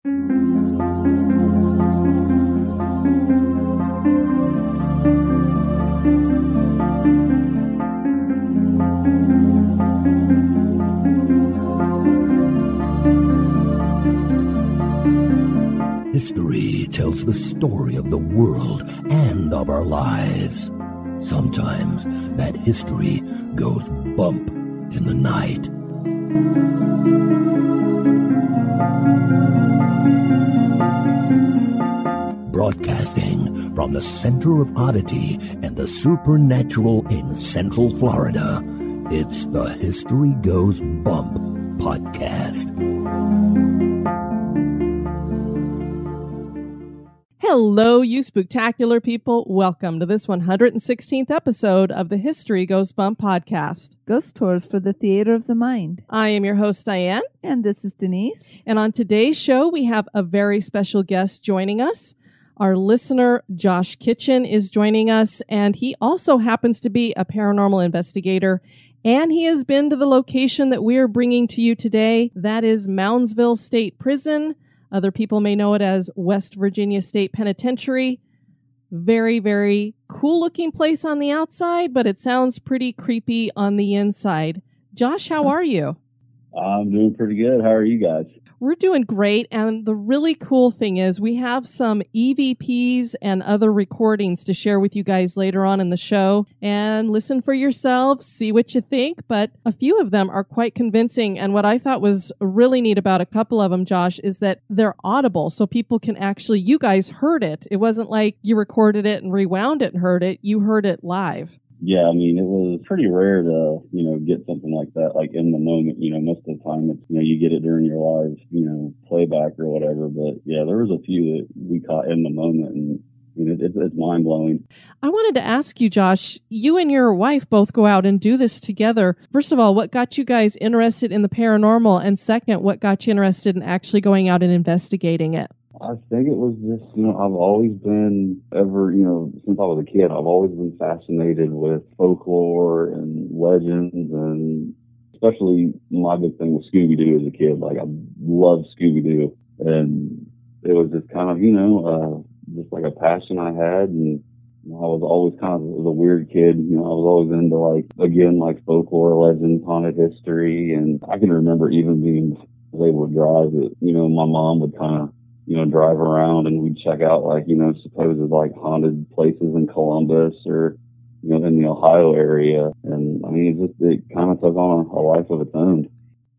History tells the story of the world and of our lives. Sometimes that history goes bump in the night. Broadcasting from the center of Oddity and the supernatural in Central Florida, it's the History Goes Bump podcast. Hello, you spooktacular people. Welcome to this 116th episode of the History Goes Bump podcast. Ghost tours for the theater of the mind. I am your host, Diane. And this is Denise. And on today's show, we have a very special guest joining us. Our listener, Josh Kitchen, is joining us, and he also happens to be a paranormal investigator, and he has been to the location that we are bringing to you today. That is Moundsville State Prison. Other people may know it as West Virginia State Penitentiary. Very, very cool-looking place on the outside, but it sounds pretty creepy on the inside. Josh, how are you? I'm doing pretty good. How are you guys? We're doing great, and the really cool thing is we have some EVPs and other recordings to share with you guys later on in the show, and listen for yourselves, see what you think, but a few of them are quite convincing, and what I thought was really neat about a couple of them, Josh, is that they're audible, so people can actually, you guys heard it. It wasn't like you recorded it and rewound it and heard it. You heard it live. Yeah, I mean, it was pretty rare to, get something like that, like in the moment. Most of the time it's, you get it during your live, playback or whatever. But yeah, there was a few that we caught in the moment, and it's mind blowing. I wanted to ask you, Josh, you and your wife both go out and do this together. First of all, what got you guys interested in the paranormal? And second, what got you interested in actually going out and investigating it? I think it was just, I've always been since I was a kid, I've always been fascinated with folklore and legends, and especially my big thing with Scooby-Doo as a kid. Like, I loved Scooby-Doo, and it was just kind of, just like a passion I had, and I was always kind of a weird kid. I was always into folklore, legends, haunted history, and I can remember even being able to drive it. My mom would kind of drive around and we'd check out supposed haunted places in Columbus or, in the Ohio area. And I mean, it kind of took on a life of its own.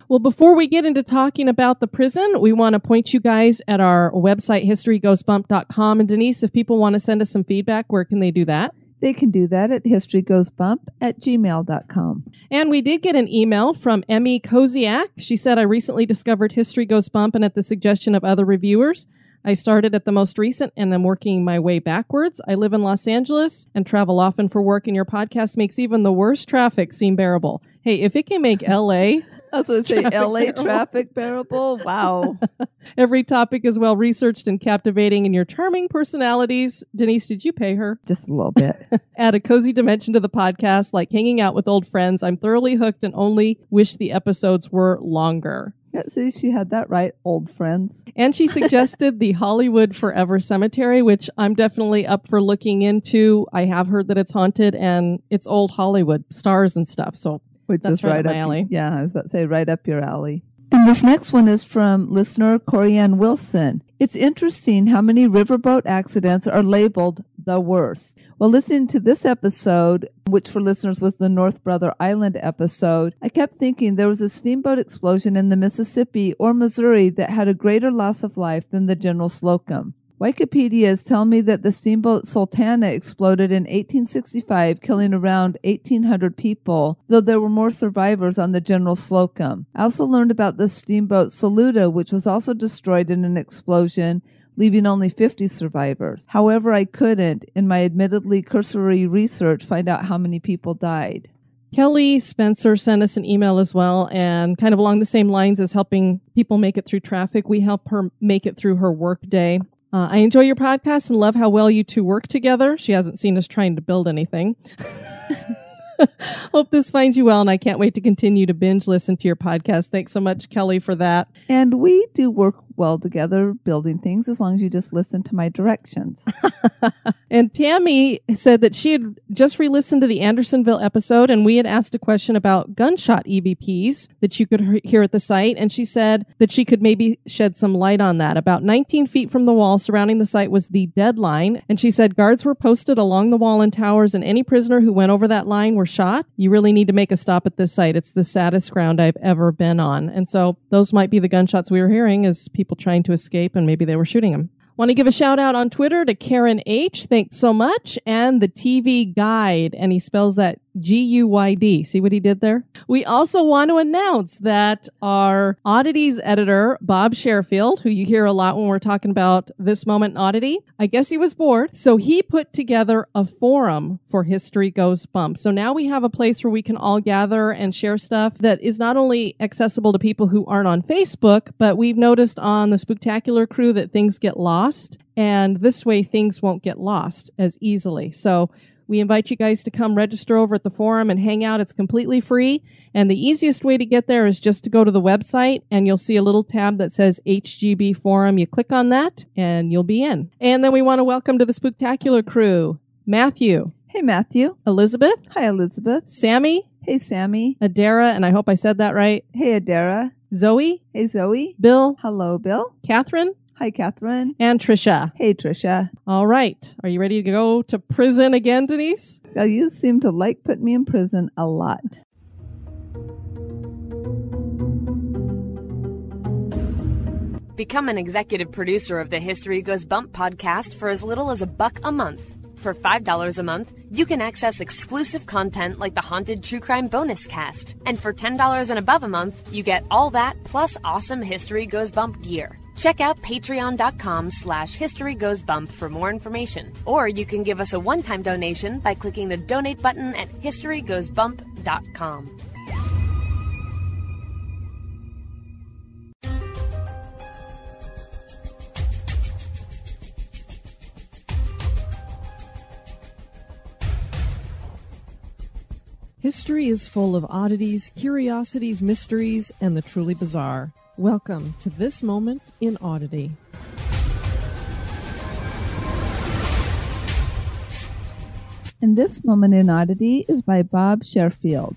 Well, before we get into talking about the prison, we want to point you guys at our website, historygoesbump.com. And Denise, if people want to send us some feedback, where can they do that? They can do that at historygoesbump@gmail.com. And we did get an email from Emmy Koziak. She said, I recently discovered History Goes Bump, and at the suggestion of other reviewers, I started at the most recent and I'm working my way backwards. I live in Los Angeles and travel often for work, and your podcast makes even the worst traffic seem bearable. Hey, if it can make L.A. I was going to say L.A. traffic bearable. Wow. Every topic is well researched and captivating, and your charming personalities. Denise, did you pay her? Just a little bit. Add a cozy dimension to the podcast, like hanging out with old friends. I'm thoroughly hooked and only wish the episodes were longer. Yeah, see, she had that right, old friends. And she suggested the Hollywood Forever Cemetery, which I'm definitely up for looking into. I have heard that it's haunted, and it's old Hollywood stars and stuff, so which that's is right up my my alley. Yeah, I was about to say right up your alley. And this next one is from listener Corianne Wilson. It's interesting how many riverboat accidents are labeled the worst. Well, listening to this episode, which for listeners was the North Brother Island episode, I kept thinking there was a steamboat explosion in the Mississippi or Missouri that had a greater loss of life than the General Slocum. Wikipedia is telling me that the steamboat Sultana exploded in 1865, killing around 1,800 people, though there were more survivors on the General Slocum. I also learned about the steamboat Saluda, which was also destroyed in an explosion, leaving only 50 survivors. However, I couldn't, in my admittedly cursory research, find out how many people died. Kelly Spencer sent us an email as well, and kind of along the same lines as helping people make it through traffic, we help her make it through her work day. I enjoy your podcast and love how well you two work together. She hasn't seen us trying to build anything. Hope this finds you well, and I can't wait to continue to binge listen to your podcast. Thanks so much, Kelly, for that. And we do work well together building things as long as you just listen to my directions. And Tammy said that she had just re-listened to the Andersonville episode, and we had asked a question about gunshot EVPs that you could hear at the site, and she said that she could maybe shed some light on that. About 19 feet from the wall surrounding the site was the dead line, and she said guards were posted along the wall and towers, and any prisoner who went over that line were shot. You really need to make a stop at this site. It's the saddest ground I've ever been on. And so those might be the gunshots we were hearing as people trying to escape, and maybe they were shooting them. Want to give a shout out on Twitter to Karen H. Thanks so much. And the TV Guide. And he spells that G-U-Y-D. See what he did there? We also want to announce that our Oddities editor, Bob Sherfield, who you hear a lot when we're talking about This Moment in Oddity, I guess he was bored. So he put together a forum for History Goes Bump. So now we have a place where we can all gather and share stuff that is not only accessible to people who aren't on Facebook, but we've noticed on the Spooktacular crew that things get lost. And this way things won't get lost as easily. So we invite you guys to come register over at the forum and hang out. It's completely free. And the easiest way to get there is just to go to the website, and you'll see a little tab that says HGB Forum. You click on that and you'll be in. And then we want to welcome to the Spooktacular crew, Matthew. Hey, Matthew. Elizabeth. Hi, Elizabeth. Sammy. Hey, Sammy. Adara, and I hope I said that right. Hey, Adara. Zoe. Hey, Zoe. Bill. Hello, Bill. Catherine. Hi, Catherine. And Trisha. Hey, Trisha. All right. Are you ready to go to prison again, Denise? Well, you seem to like putting me in prison a lot. Become an executive producer of the History Goes Bump podcast for as little as $1 a month. For $5 a month, you can access exclusive content like the Haunted True Crime Bonus Cast. And for $10 and above a month, you get all that plus awesome History Goes Bump gear. Check out patreon.com/historygoesbump for more information. Or you can give us a one-time donation by clicking the donate button at historygoesbump.com. History is full of oddities, curiosities, mysteries, and the truly bizarre. Welcome to This Moment in Oddity. And This Moment in Oddity is by Bob Sherfield.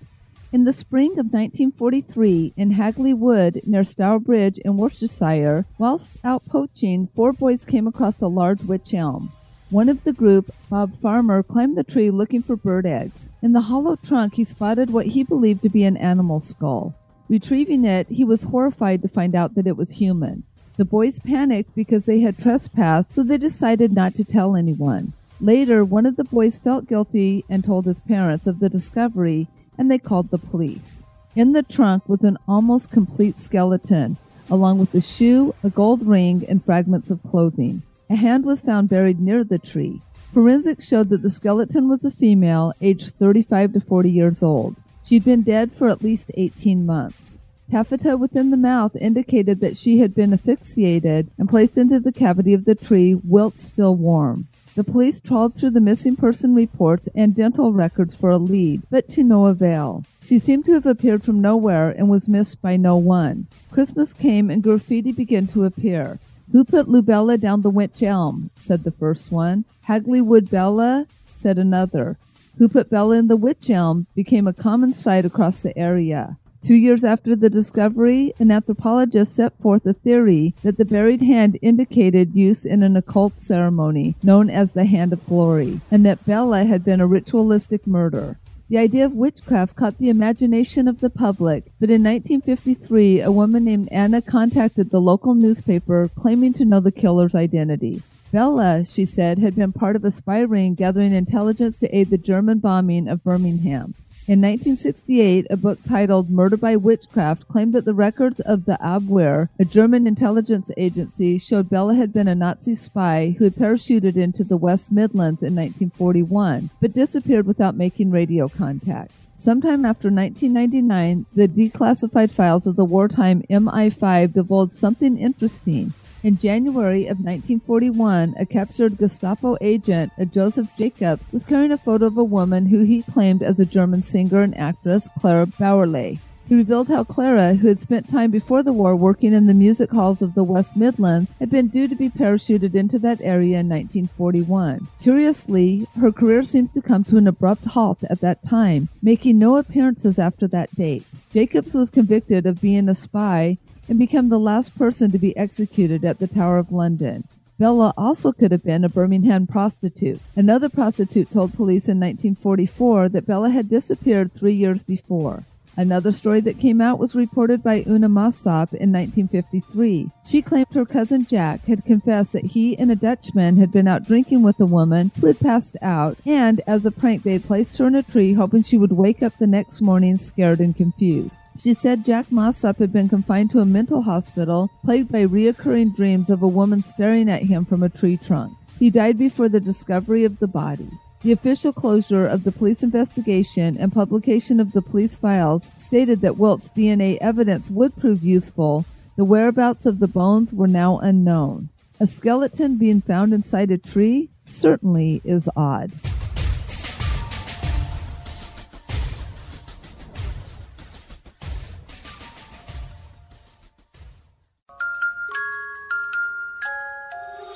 In the spring of 1943, in Hagley Wood, near Stourbridge in Worcestershire, whilst out poaching, 4 boys came across a large wych elm. One of the group, Bob Farmer, climbed the tree looking for bird eggs. In the hollow trunk, he spotted what he believed to be an animal skull. Retrieving it, he was horrified to find out that it was human. The boys panicked because they had trespassed, so they decided not to tell anyone. Later, one of the boys felt guilty and told his parents of the discovery, and they called the police. In the trunk was an almost complete skeleton, along with a shoe, a gold ring, and fragments of clothing. A hand was found buried near the tree. Forensics showed that the skeleton was a female, aged 35 to 40 years old. She'd been dead for at least 18 months. Taffeta within the mouth indicated that she had been asphyxiated and placed into the cavity of the tree whilst still warm. The police trawled through the missing person reports and dental records for a lead, but to no avail. She seemed to have appeared from nowhere and was missed by no one. Christmas came and graffiti began to appear. "Who put Lubella down the wych elm?" said the first one. "Hagley Wood Bella," said another. "Who put Bella in the wych elm?" became a common sight across the area. 2 years after the discovery, an anthropologist set forth a theory that the buried hand indicated use in an occult ceremony known as the Hand of Glory, and that Bella had been a ritualistic murder. The idea of witchcraft caught the imagination of the public, but in 1953, a woman named Anna contacted the local newspaper claiming to know the killer's identity. Bella, she said, had been part of a spy ring gathering intelligence to aid the German bombing of Birmingham. In 1968, a book titled Murder by Witchcraft claimed that the records of the Abwehr, a German intelligence agency, showed Bella had been a Nazi spy who had parachuted into the West Midlands in 1941, but disappeared without making radio contact. Sometime after 1999, the declassified files of the wartime MI5 divulged something interesting. In January of 1941, a captured Gestapo agent, Joseph Jacobs, was carrying a photo of a woman who he claimed as a German singer and actress, Clara Bauerle. He revealed how Clara, who had spent time before the war working in the music halls of the West Midlands, had been due to be parachuted into that area in 1941. Curiously, her career seems to come to an abrupt halt at that time, making no appearances after that date. Jacobs was convicted of being a spy and became the last person to be executed at the Tower of London. Bella also could have been a Birmingham prostitute. Another prostitute told police in 1944 that Bella had disappeared 3 years before. Another story that came out was reported by Una Massop in 1953. She claimed her cousin Jack had confessed that he and a Dutchman had been out drinking with a woman who had passed out, and as a prank they had placed her in a tree hoping she would wake up the next morning scared and confused. She said Jack Mossop had been confined to a mental hospital, plagued by reoccurring dreams of a woman staring at him from a tree trunk. He died before the discovery of the body. The official closure of the police investigation and publication of the police files stated that Wilt's DNA evidence would prove useful. The whereabouts of the bones were now unknown. A skeleton being found inside a tree certainly is odd.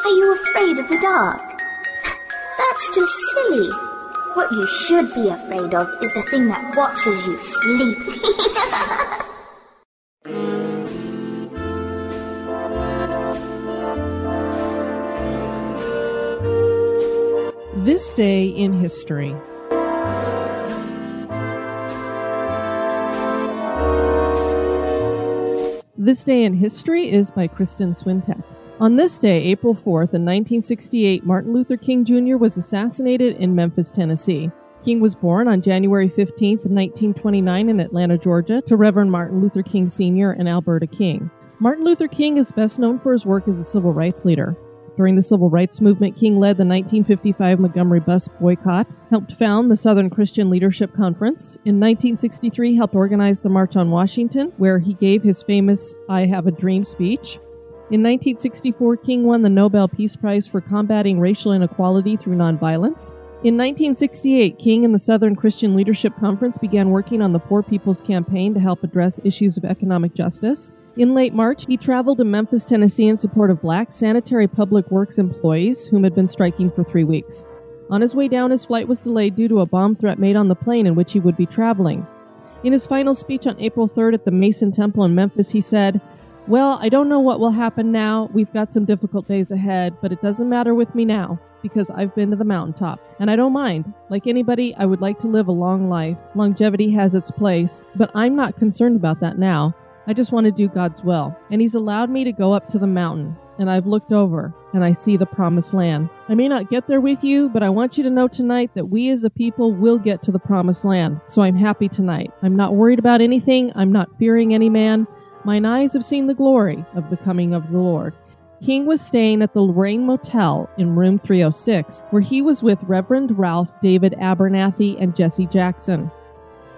Are you afraid of the dark? That's just silly. What you should be afraid of is the thing that watches you sleep. This Day in History. This Day in History is by Krisitn Swintek. On this day, April 4th, in 1968, Martin Luther King Jr. was assassinated in Memphis, Tennessee. King was born on January 15th, 1929 in Atlanta, Georgia, to Reverend Martin Luther King Sr. and Alberta King. Martin Luther King is best known for his work as a civil rights leader. During the civil rights movement, King led the 1955 Montgomery bus boycott, helped found the Southern Christian Leadership Conference. In 1963, helped organize the March on Washington, where he gave his famous I Have a Dream speech. In 1964, King won the Nobel Peace Prize for combating racial inequality through nonviolence. In 1968, King and the Southern Christian Leadership Conference began working on the Poor People's Campaign to help address issues of economic justice. In late March, he traveled to Memphis, Tennessee in support of black sanitary public works employees whom had been striking for 3 weeks. On his way down, his flight was delayed due to a bomb threat made on the plane in which he would be traveling. In his final speech on April 3rd at the Mason Temple in Memphis, he said, "Well, I don't know what will happen now. We've got some difficult days ahead, but it doesn't matter with me now, because I've been to the mountaintop, and I don't mind. Like anybody, I would like to live a long life. Longevity has its place, but I'm not concerned about that now. I just want to do God's will, and He's allowed me to go up to the mountain, and I've looked over, and I see the promised land. I may not get there with you, but I want you to know tonight that we as a people will get to the promised land, so I'm happy tonight. I'm not worried about anything. I'm not fearing any man. Mine eyes have seen the glory of the coming of the Lord." King was staying at the Lorraine Motel in room 306, where he was with Reverend Ralph David Abernathy and Jesse Jackson.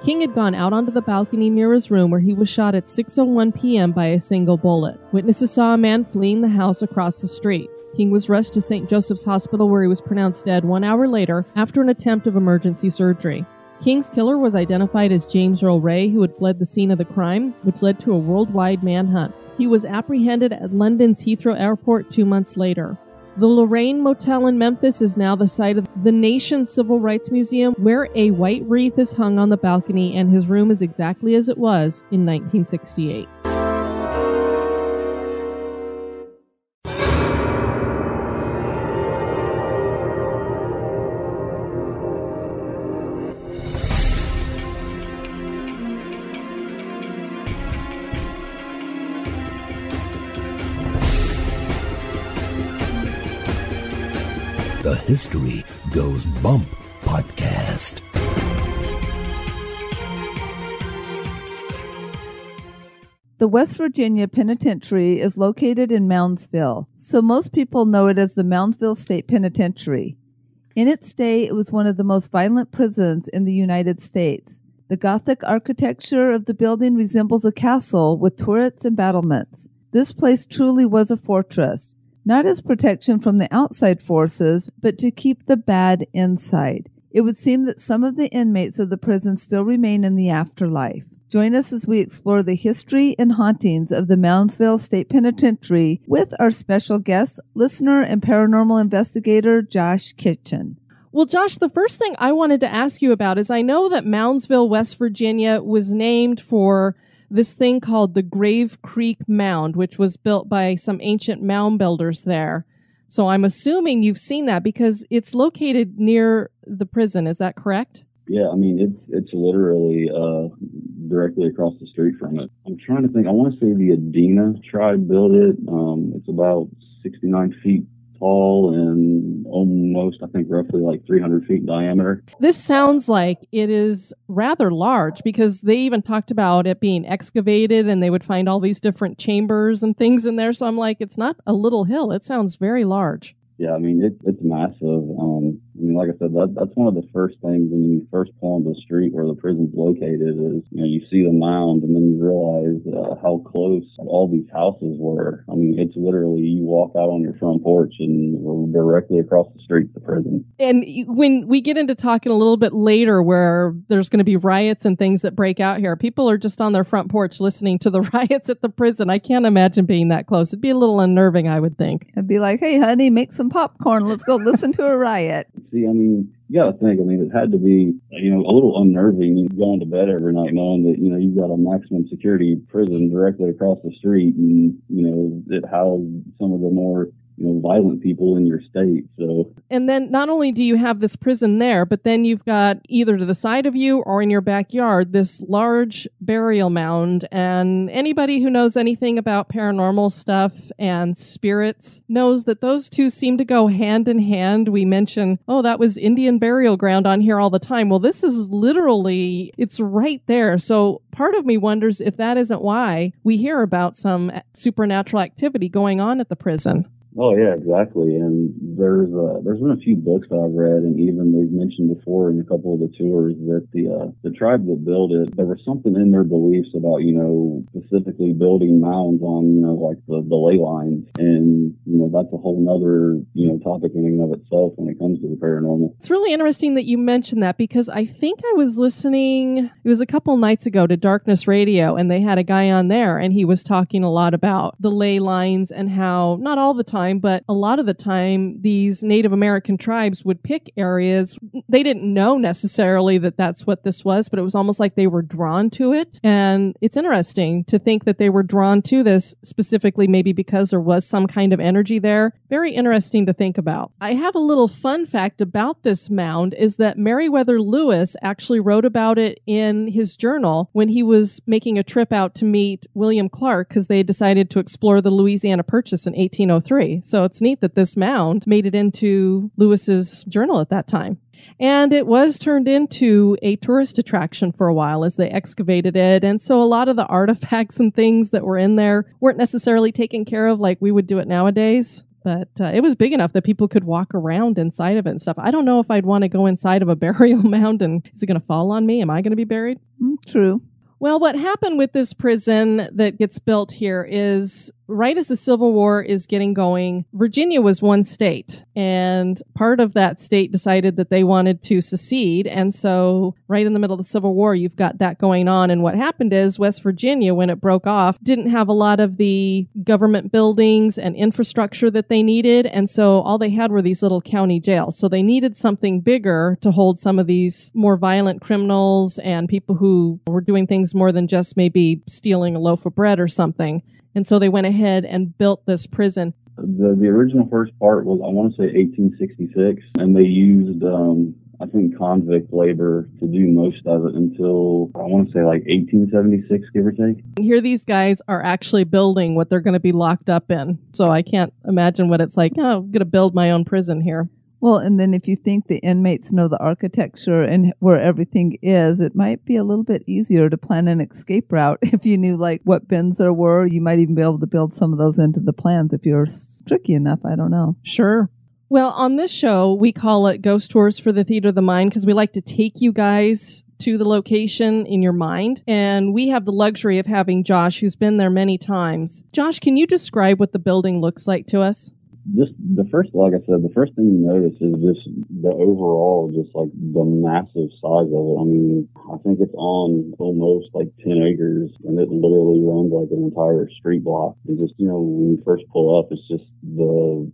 King had gone out onto the balcony near his room where he was shot at 6:01 p.m. by a single bullet. Witnesses saw a man fleeing the house across the street. King was rushed to St. Joseph's Hospital where he was pronounced dead 1 hour later after an attempt of emergency surgery. King's killer was identified as James Earl Ray, who had fled the scene of the crime, which led to a worldwide manhunt. He was apprehended at London's Heathrow Airport 2 months later. The Lorraine Motel in Memphis is now the site of the nation's Civil Rights Museum, where a white wreath is hung on the balcony, and his room is exactly as it was in 1968. The History Goes Bump podcast. The West Virginia Penitentiary is located in Moundsville, so most people know it as the Moundsville State Penitentiary. In its day, it was one of the most violent prisons in the United States. The Gothic architecture of the building resembles a castle with turrets and battlements. This place truly was a fortress, not as protection from the outside forces, but to keep the bad inside. It would seem that some of the inmates of the prison still remain in the afterlife. Join us as we explore the history and hauntings of the Moundsville State Penitentiary with our special guest, listener and paranormal investigator, Josh Kitchen. Well, Josh, the first thing I wanted to ask you about is I know that Moundsville, West Virginia was named for this thing called the Grave Creek Mound, which was built by some ancient mound builders there. So I'm assuming you've seen that because it's located near the prison. Is that correct? Yeah, I mean, it's literally directly across the street from it. I'm trying to think. I want to say the Adena tribe built it. It's about 69 feet tall and almost, I think, roughly like 300 feet in diameter. This sounds like it is rather large because they even talked about it being excavated and they would find all these different chambers and things in there. So I'm like, it's not a little hill. It sounds very large. Yeah, I mean, it's massive. I mean, like I said, that's one of the first things when you first pull onto the street where the prison's located is, you see the mound and then you realize how close all these houses were. I mean, it's literally, you walk out on your front porch and we're directly across the street to the prison. And when we get into talking a little bit later where there's going to be riots and things that break out here, people are just on their front porch listening to the riots at the prison. I can't imagine being that close. It'd be a little unnerving, I would think. It'd be like, hey, honey, make some popcorn. Let's go listen to a riot. See, I mean, you got to think, I mean, it had to be, a little unnerving. You going to bed every night knowing that, you've got a maximum security prison directly across the street and, it housed some of the more, violent people in your state. So, and then not only do you have this prison there, but then you've got either to the side of you or in your backyard, this large burial mound. And anybody who knows anything about paranormal stuff and spirits knows that those two seem to go hand in hand. We mention, that was Indian burial ground on here all the time. Well, this is literally, it's right there. So part of me wonders if that isn't why we hear about some supernatural activity going on at the prison. Oh yeah, exactly. And there's been a few books that I've read, and even they've mentioned before in a couple of the tours that the tribe that built it, there was something in their beliefs about specifically building mounds on like the ley lines, and that's a whole nother topic in and of itself when it comes to the paranormal. It's really interesting that you mentioned that because I think I was listening. It was a couple nights ago to Darkness Radio, and they had a guy on there, and he was talking a lot about the ley lines and how not all the time, but a lot of the time, these Native American tribes would pick areas. They didn't know necessarily that that's what this was, but it was almost like they were drawn to it. And it's interesting to think that they were drawn to this specifically, maybe because there was some kind of energy there. Very interesting to think about. I have a little fun fact about this mound is that Meriwether Lewis actually wrote about it in his journal when he was making a trip out to meet William Clark because they decided to explore the Louisiana Purchase in 1803. So it's neat that this mound made it into Lewis's journal at that time. And it was turned into a tourist attraction for a while as they excavated it. And so a lot of the artifacts and things that were in there weren't necessarily taken care of like we would do it nowadays. But it was big enough that people could walk around inside of it and stuff. I don't know if I'd want to go inside of a burial mound and is it going to fall on me? Am I going to be buried? True. Well, what happened with this prison that gets built here is right as the Civil War is getting going, Virginia was one state, and part of that state decided that they wanted to secede. And so right in the middle of the Civil War, you've got that going on. And what happened is West Virginia, when it broke off, didn't have a lot of the government buildings and infrastructure that they needed. And so all they had were these little county jails. So they needed something bigger to hold some of these more violent criminals and people who were doing things more than just maybe stealing a loaf of bread or something. And so they went ahead and built this prison. The original first part was, I want to say 1866, and they used, I think, convict labor to do most of it until, I want to say like 1876, give or take. Here these guys are actually building what they're going to be locked up in. So I can't imagine what it's like, I'm going to build my own prison here. Well, and then if you think the inmates know the architecture and where everything is, it might be a little bit easier to plan an escape route. If you knew like what bins there were, you might even be able to build some of those into the plans if you're tricky enough. I don't know. Sure. Well, on this show, we call it Ghost Tours for the Theater of the Mind because we like to take you guys to the location in your mind. And we have the luxury of having Josh, who's been there many times. Josh, can you describe what the building looks like to us? Just like I said, the first thing you notice is just the overall, just like the massive size of it. I mean, I think it's on almost like 10 acres, and it literally runs like an entire street block. And just, when you first pull up, it's just the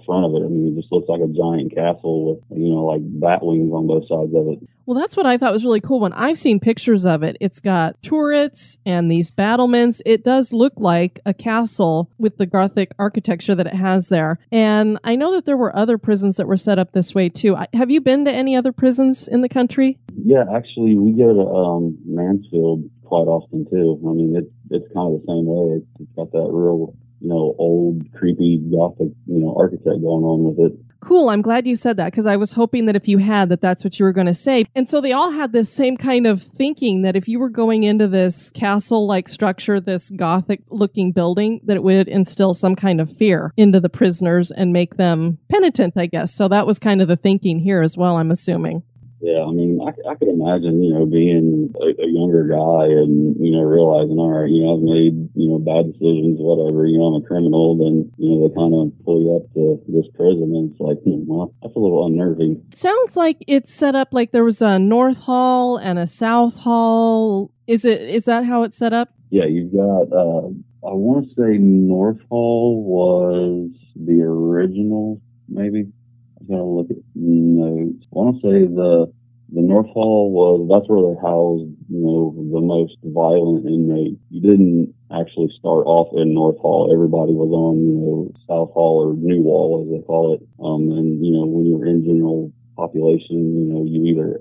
front of it. I mean, it just looks like a giant castle with, like bat wings on both sides of it. Well, that's what I thought was really cool. When I've seen pictures of it, it's got turrets and these battlements. It does look like a castle with the Gothic architecture that it has there. And I know that there were other prisons that were set up this way, too. Have you been to any other prisons in the country? Yeah, actually, we go to Mansfield quite often, too. I mean, it's kind of the same way. It's got that real, old, creepy Gothic, architect going on with it. Cool. I'm glad you said that, because I was hoping that if you had, that's what you were going to say. And so they all had this same kind of thinking that if you were going into this castle-like structure, this Gothic-looking building, that it would instill some kind of fear into the prisoners and make them penitent, I guess. So that was kind of the thinking here as well, I'm assuming. Yeah, I mean, I could imagine, being a younger guy and, realizing, all right, I've made, bad decisions, whatever, I'm a criminal, then, they kind of pull you up to this prison, and it's like, well, that's a little unnerving. Sounds like it's set up like there was a North Hall and a South Hall. Is that how it's set up? Yeah, you've got, I want to say North Hall was the original, maybe. I'm going to look at notes. I want to say the North Hall that's where they housed, the most violent inmates. You didn't actually start off in North Hall. Everybody was on, South Hall or New Wall, as they call it. And, when you were in general population, you either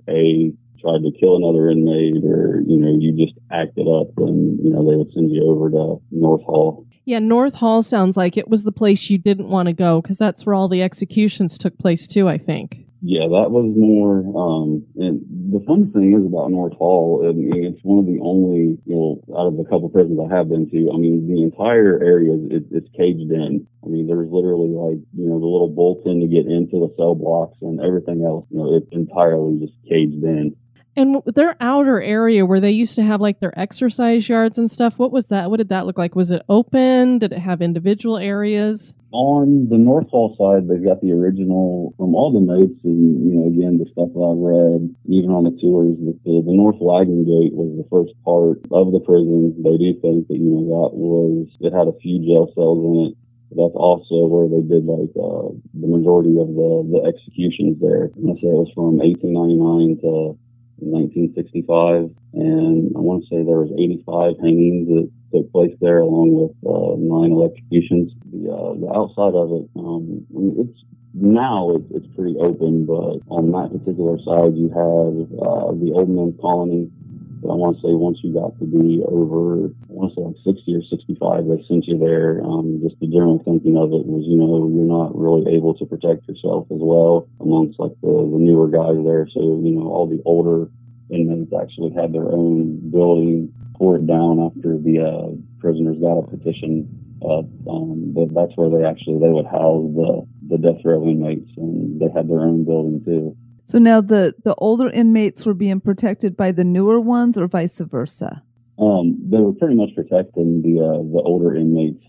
tried to kill another inmate or, you just acted up and, they would send you over to North Hall. Yeah, North Hall sounds like it was the place you didn't want to go, because that's where all the executions took place too, I think. Yeah, that was more, and the fun thing is about North Hall, it's one of the only, out of the couple prisons I have been to, I mean, the entire area, it's caged in. I mean, there's literally like, the little bolts-in to get into the cell blocks and everything else, it's entirely just caged in. And their outer area where they used to have like their exercise yards and stuff, what was that? What did that look like? Was it open? Did it have individual areas? On the North Hall side, they've got the original from all the notes and, again, the stuff that I've read, even on the tours, the North Wagon Gate was the first part of the prison. They do think that, it had a few jail cells in it. That's also where they did like the majority of the executions there. And I say it was from 1899 to 1965, and I want to say there was 85 hangings that took place there, along with 9 electrocutions. The outside of it, it's pretty open, but on that particular side, you have the old men's colony. But I want to say once you got to be over, I want to say like 60 or 65, they sent you there. Just the general thinking of it was, you're not really able to protect yourself as well amongst like the newer guys there. So, all the older inmates actually had their own building, tore it down after the prisoners got a petition. But that's where they would house the death row inmates, and they had their own building too. So now the older inmates were being protected by the newer ones, or vice versa? They were pretty much protecting the older inmates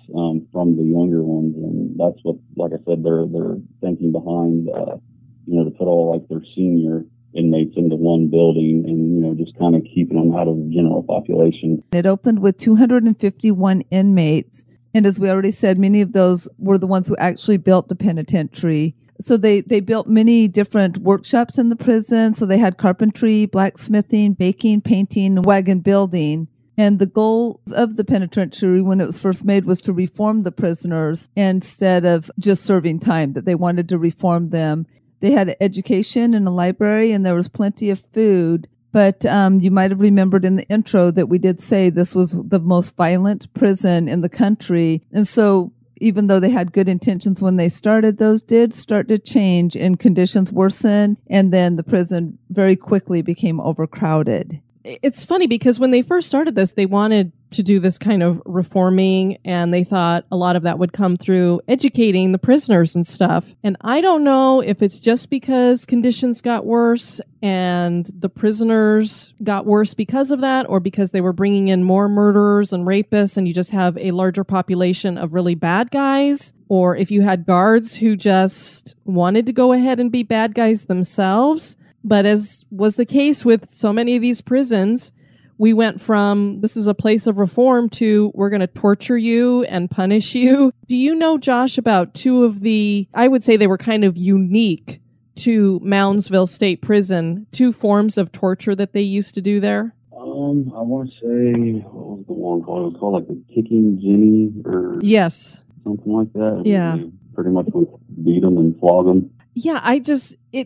from the younger ones, and that's what, like I said, they're thinking behind, to put all like their senior inmates into one building and, just kind of keeping them out of the general population. It opened with 251 inmates, and as we already said, many of those were the ones who actually built the penitentiary. So they built many different workshops in the prison. So they had carpentry, blacksmithing, baking, painting, wagon building. And the goal of the penitentiary when it was first made was to reform the prisoners instead of just serving time, that they wanted to reform them. They had education and a library, and there was plenty of food. But you might have remembered in the intro that we did say this was the most violent prison in the country. And so even though they had good intentions when they started, those did start to change and conditions worsened, and then the prison very quickly became overcrowded. It's funny because when they first started this, they wanted to do this kind of reforming, and they thought a lot of that would come through educating the prisoners and stuff. And I don't know if it's just because conditions got worse and the prisoners got worse because of that, or because they were bringing in more murderers and rapists and you just have a larger population of really bad guys, or if you had guards who just wanted to go ahead and be bad guys themselves. But as was the case with so many of these prisons, we went from this is a place of reform to we're going to torture you and punish you. Do you know, Josh, about two of the, I would say they were kind of unique to Moundsville State Prison, two forms of torture that they used to do there? I want to say, what was the one called? It was called like the Kicking Jenny or yes, something like that. Yeah. They pretty much would beat them and flog them. Yeah,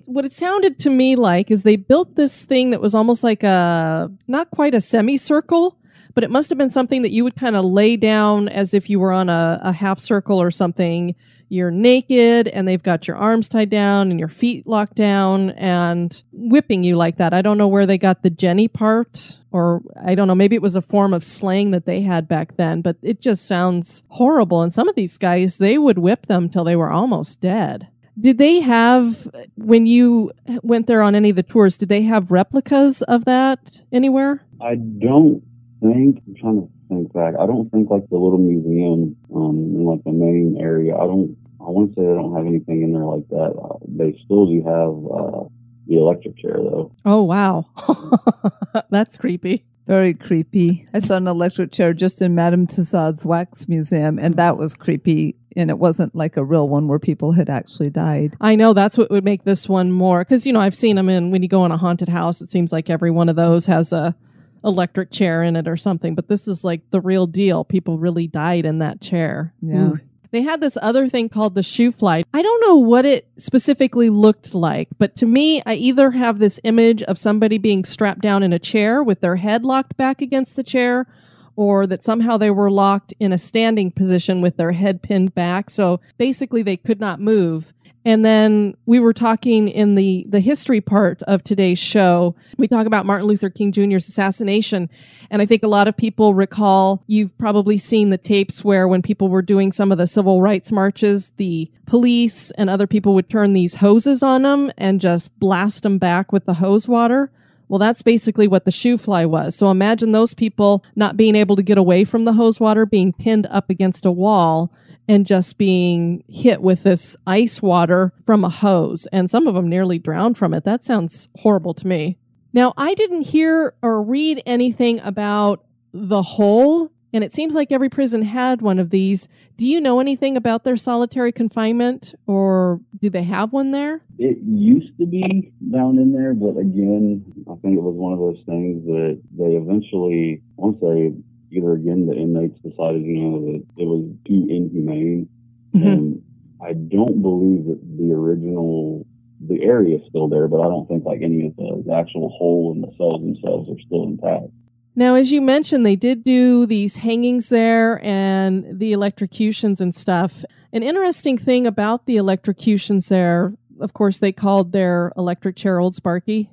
what it sounded to me like is they built this thing that was almost like not quite a semicircle, but it must have been something that you would kind of lay down as if you were on a half circle or something. You're naked and they've got your arms tied down and your feet locked down and whipping you like that. I don't know where they got the Jenny part, or I don't know, maybe it was a form of slang that they had back then, but it just sounds horrible. And some of these guys, they would whip them till they were almost dead. Did they have, when you went there on any of the tours, did they have replicas of that anywhere? I don't think, I'm trying to think back, I don't think like the little museum in like the main area, I want to say they don't have anything in there like that. They still do have the electric chair though. Oh, wow. That's creepy. Very creepy. I saw an electric chair just in Madame Tussauds Wax Museum, and that was creepy. And it wasn't like a real one where people had actually died. I know that's what would make this one more, because, you know, I've seen them when you go in a haunted house, it seems like every one of those has a electric chair in it or something. But this is like the real deal. People really died in that chair. Yeah. Ooh. They had this other thing called the shoe fly. I don't know what it specifically looked like, but to me, I either have this image of somebody being strapped down in a chair with their head locked back against the chair, or that somehow they were locked in a standing position with their head pinned back. So basically they could not move. And then we were talking in the history part of today's show. We talk about Martin Luther King Jr.'s assassination. And I think a lot of people recall, you've probably seen the tapes where when people were doing some of the civil rights marches, the police and other people would turn these hoses on them and just blast them back with the hose water. Well, that's basically what the shoe fly was. So imagine those people not being able to get away from the hose water, being pinned up against a wall and just being hit with this ice water from a hose. And some of them nearly drowned from it. That sounds horrible to me. Now, I didn't hear or read anything about the hole, and it seems like every prison had one of these. Do you know anything about their solitary confinement, or do they have one there? It used to be down in there, but again, I think it was one of those things that they eventually, I want to say, either again, the inmates decided, that it was too inhumane. Mm-hmm. And I don't believe that the area is still there, but I don't think like any of the actual hole in the cells themselves are still intact. Now, as you mentioned, they did do these hangings there and the electrocutions and stuff. An interesting thing about the electrocutions there, of course, they called their electric chair Old Sparky.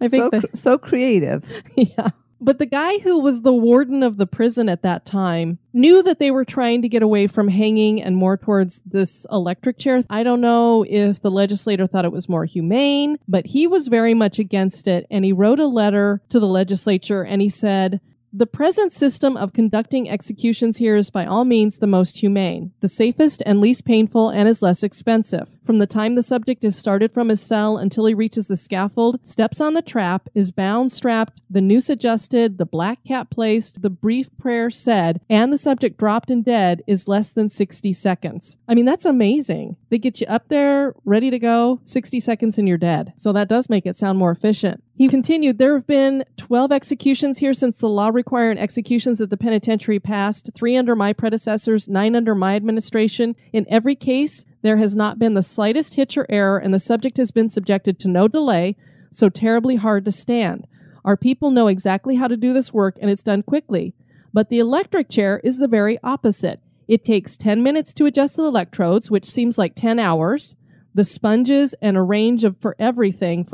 I think so creative. Yeah. But the guy who was the warden of the prison at that time knew that they were trying to get away from hanging and more towards this electric chair. I don't know if the legislator thought it was more humane, but he was very much against it. And he wrote a letter to the legislature and he said, "The present system of conducting executions here is by all means the most humane, the safest and least painful, and is less expensive. From the time the subject is started from his cell until he reaches the scaffold, steps on the trap, is bound, strapped, the noose adjusted, the black cap placed, the brief prayer said, and the subject dropped and dead is less than 60 seconds. I mean, that's amazing. They get you up there, ready to go, 60 seconds and you're dead. So that does make it sound more efficient. He continued, "There have been 12 executions here since the law requiring executions at the penitentiary passed, 3 under my predecessors, 9 under my administration. In every case, there has not been the slightest hitch or error, and the subject has been subjected to no delay, so terribly hard to stand. Our people know exactly how to do this work, and it's done quickly. But the electric chair is the very opposite. It takes 10 minutes to adjust the electrodes, which seems like 10 hours. The sponges and arrange for everything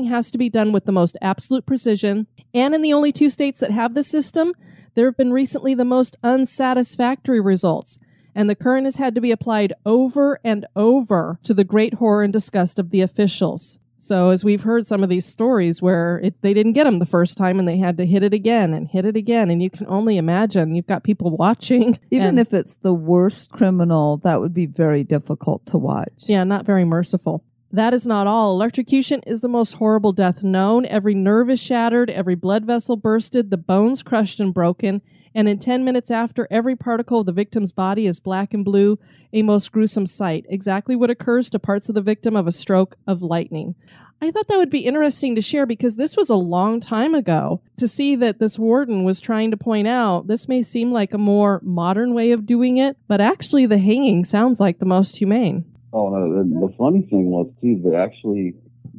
has to be done with the most absolute precision. And in the only 2 states that have this system, there have been recently the most unsatisfactory results, and the current has had to be applied over and over to the great horror and disgust of the officials. So as we've heard some of these stories where they didn't get them the first time and they had to hit it again, and you can only imagine. You've got people watching. Even if it's the worst criminal, that would be very difficult to watch. Yeah, not very merciful. That is not all. Electrocution is the most horrible death known. Every nerve is shattered, every blood vessel bursted, the bones crushed and broken, and in 10 minutes after, every particle of the victim's body is black and blue, a most gruesome sight, exactly what occurs to parts of the victim of a stroke of lightning. I thought that would be interesting to share because this was a long time ago. To see that this warden was trying to point out, this may seem like a more modern way of doing it, but actually the hanging sounds like the most humane. Oh, no, the funny thing was, too,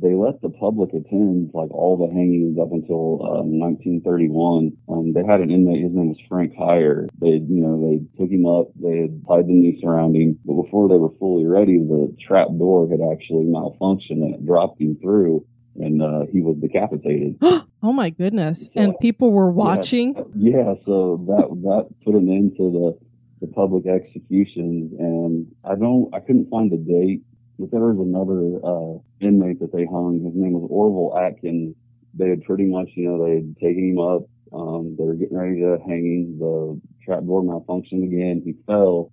they let the public attend, like, all the hangings up until 1931. They had an inmate, his name was Frank Heyer. They took him up, they had tied the noose around him, but before they were fully ready, the trap door had actually malfunctioned and it dropped him through, and he was decapitated. Oh my goodness. So, and people were watching? Yeah, so that put an end to the public executions, and I couldn't find a date. But there was another inmate that they hung. His name was Orville Atkins. They had pretty much, they had taken him up. They were getting ready to hang him. The trapdoor malfunctioned again. He fell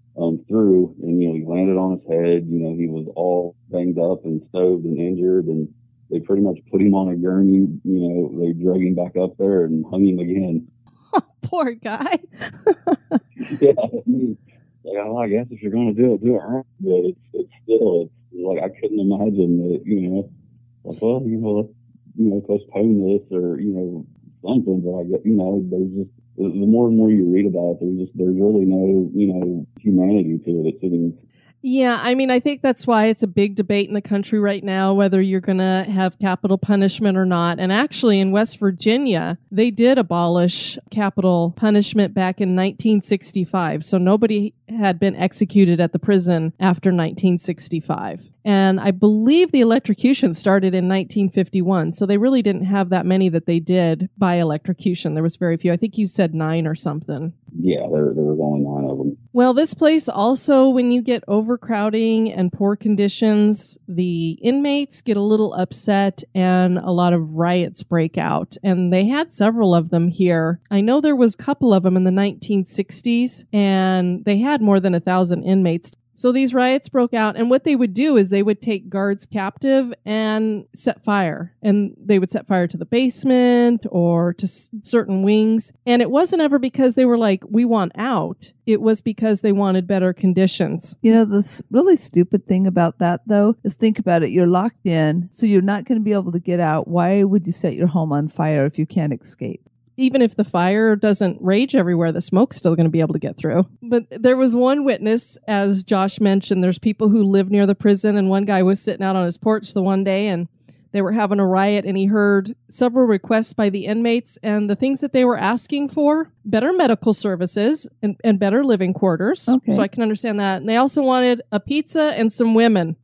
through, and, he landed on his head. He was all banged up and stoved and injured, and they pretty much put him on a gurney. They dragged him back up there and hung him again. Oh, poor guy. Yeah, I guess if you're going to do it right. But it's still, like, I couldn't imagine that, let's postpone this or, something. But I guess, there's just, the more and more you read about it, there's really no, humanity to it, it seems. Yeah, I think that's why it's a big debate in the country right now, whether you're going to have capital punishment or not. And actually, in West Virginia, they did abolish capital punishment back in 1965. So nobody had been executed at the prison after 1965. And I believe the electrocution started in 1951. So they really didn't have that many that they did by electrocution. There was very few. I think you said 9 or something. Yeah, there was only 9 of them. Well, this place also, when you get overcrowding and poor conditions, the inmates get a little upset and a lot of riots break out. And they had several of them here. I know there was a couple of them in the 1960s, and they had more than 1,000 inmates. So these riots broke out, and what they would do is they would take guards captive and set fire. And they would set fire to the basement or to certain wings. And it wasn't ever because they were like, we want out. It was because they wanted better conditions. The really stupid thing about that, though, is think about it. You're locked in, so you're not going to be able to get out. Why would you set your home on fire if you can't escape? Even if the fire doesn't rage everywhere, the smoke's still going to be able to get through. But there was one witness, as Josh mentioned, there's people who live near the prison, and one guy was sitting out on his porch the one day, and they were having a riot, and he heard several requests by the inmates, and the things that they were asking for, better medical services and better living quarters. Okay. So I can understand that. And they also wanted a pizza and some women.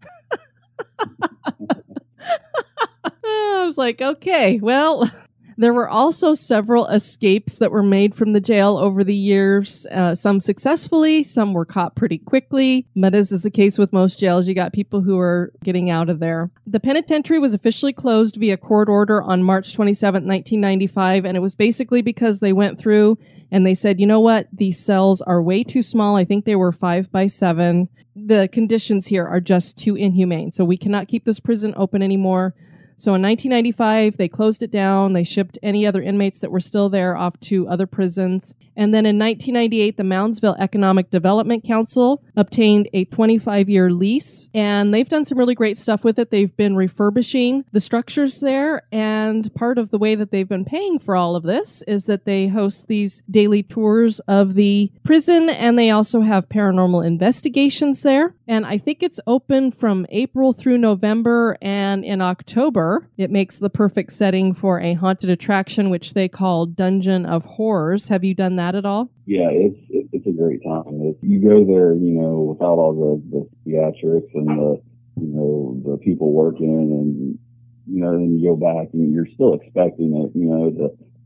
I was like, okay, well... There were also several escapes that were made from the jail over the years, some successfully, some were caught pretty quickly. But as is the case with most jails, you got people who are getting out of there. The penitentiary was officially closed via court order on March 27, 1995, and it was basically because they went through and they said, you know what, these cells are way too small. I think they were 5 by 7. The conditions here are just too inhumane, so we cannot keep this prison open anymore. So in 1995, they closed it down. They shipped any other inmates that were still there off to other prisons. And then in 1998, the Moundsville Economic Development Council obtained a 25-year lease, and they've done some really great stuff with it. They've been refurbishing the structures there, and part of the way that they've been paying for all of this is that they host these daily tours of the prison, and they also have paranormal investigations there. And I think it's open from April through November, and in October, it makes the perfect setting for a haunted attraction, which they call Dungeon of Horrors. Have you done that at all? Yeah, it's a great time. You go there, without all the theatrics and the people working, and then you go back and you're still expecting it,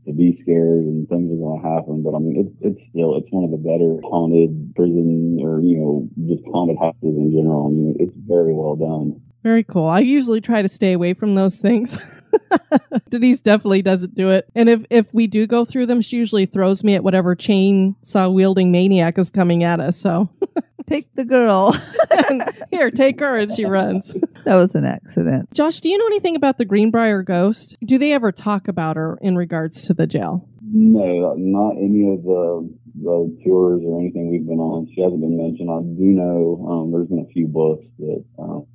to be scared and things are going to happen. But I mean, it's one of the better haunted prison or, just haunted houses in general. I mean, it's very well done. Very cool. I usually try to stay away from those things. Denise definitely doesn't do it. And if we do go through them, she usually throws me at whatever chainsaw-wielding maniac is coming at us. So take the girl. Here, take her, and she runs. That was an accident. Josh, do you know anything about the Greenbrier ghost? Do they ever talk about her in regards to the jail? No, not any of the tours or anything we've been on. She hasn't been mentioned. I do know there's been a few books that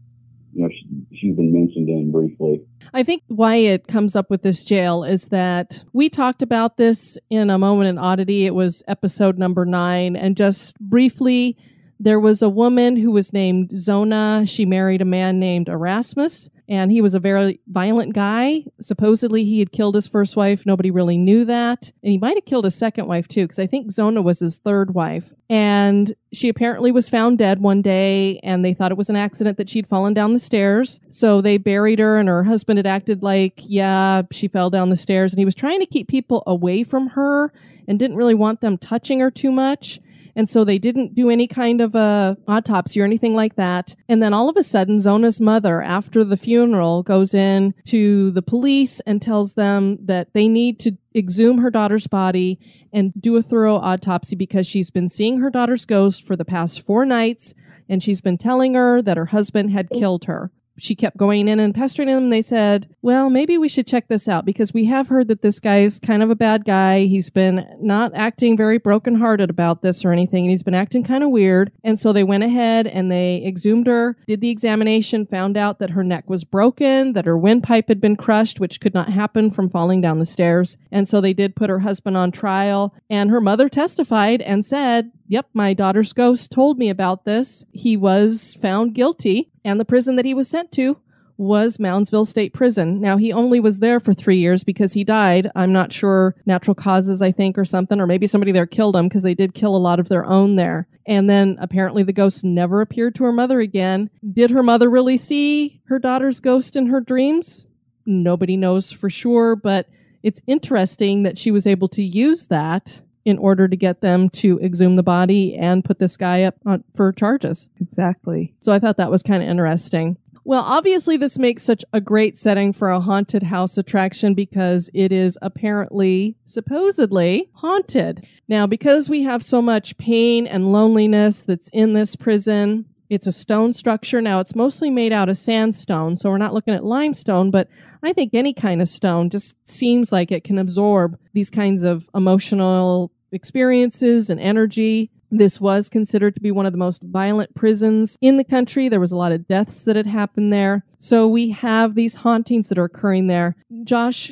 she's been mentioned in briefly. I think why it comes up with this jail is that we talked about this in a moment in Oddity. It was episode number 9. And just briefly, there was a woman who was named Zona. She married a man named Erasmus, and he was a very violent guy. Supposedly, he had killed his first wife. Nobody really knew that. And he might have killed his second wife, too, because I think Zona was his third wife. And she apparently was found dead one day, and they thought it was an accident that she'd fallen down the stairs. So they buried her, and her husband had acted like, yeah, she fell down the stairs. And he was trying to keep people away from her and didn't really want them touching her too much. And so they didn't do any kind of a autopsy or anything like that. And then all of a sudden, Zona's mother, after the funeral, goes in to the police and tells them that they need to exhume her daughter's body and do a thorough autopsy because she's been seeing her daughter's ghost for the past 4 nights, and she's been telling her that her husband had killed her. She kept going in and pestering him, and they said, well, maybe we should check this out because we have heard that this guy is kind of a bad guy. He's been not acting very brokenhearted about this or anything, and he's been acting kind of weird. And so they went ahead and they exhumed her, did the examination, found out that her neck was broken, that her windpipe had been crushed, which could not happen from falling down the stairs. And so they did put her husband on trial, and her mother testified and said, yep, my daughter's ghost told me about this. He was found guilty, and the prison that he was sent to was Moundsville State Prison. Now, he only was there for 3 years because he died. I'm not sure, natural causes, I think, or something, or maybe somebody there killed him because they did kill a lot of their own there. And then apparently the ghost never appeared to her mother again. Did her mother really see her daughter's ghost in her dreams? Nobody knows for sure, but it's interesting that she was able to use that in order to get them to exhume the body and put this guy up for charges. Exactly. So I thought that was kind of interesting. Well, obviously this makes such a great setting for a haunted house attraction because it is apparently, supposedly, haunted. Now, because we have so much pain and loneliness that's in this prison, it's a stone structure. Now, it's mostly made out of sandstone, so we're not looking at limestone, but I think any kind of stone just seems like it can absorb these kinds of emotional experiences and energy. This was considered to be one of the most violent prisons in the country. There was a lot of deaths that had happened there. So we have these hauntings that are occurring there. Josh,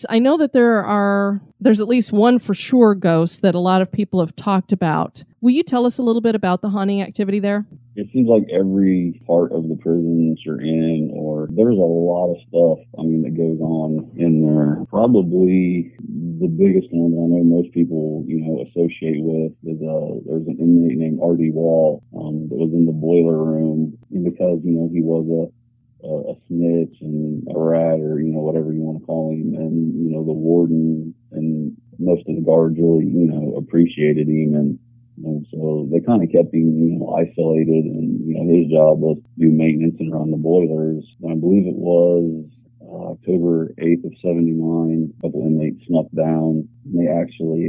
I know that there's at least one for sure ghost that a lot of people have talked about. Will you tell us a little bit about the haunting activity there? It seems like every part of the prisons you're in, or there's a lot of stuff, that goes on in there. Probably the biggest one that I know most people, associate with is there's an inmate named R.D. Wall that was in the boiler room because, he was a snitch and a rat or, whatever you want to call him. And, the warden and most of the guards really, appreciated him. And so they kind of kept him, isolated. And, his job was to do maintenance and run the boilers. And I believe it was October 8th of 79, a couple inmates snuck down. And they actually,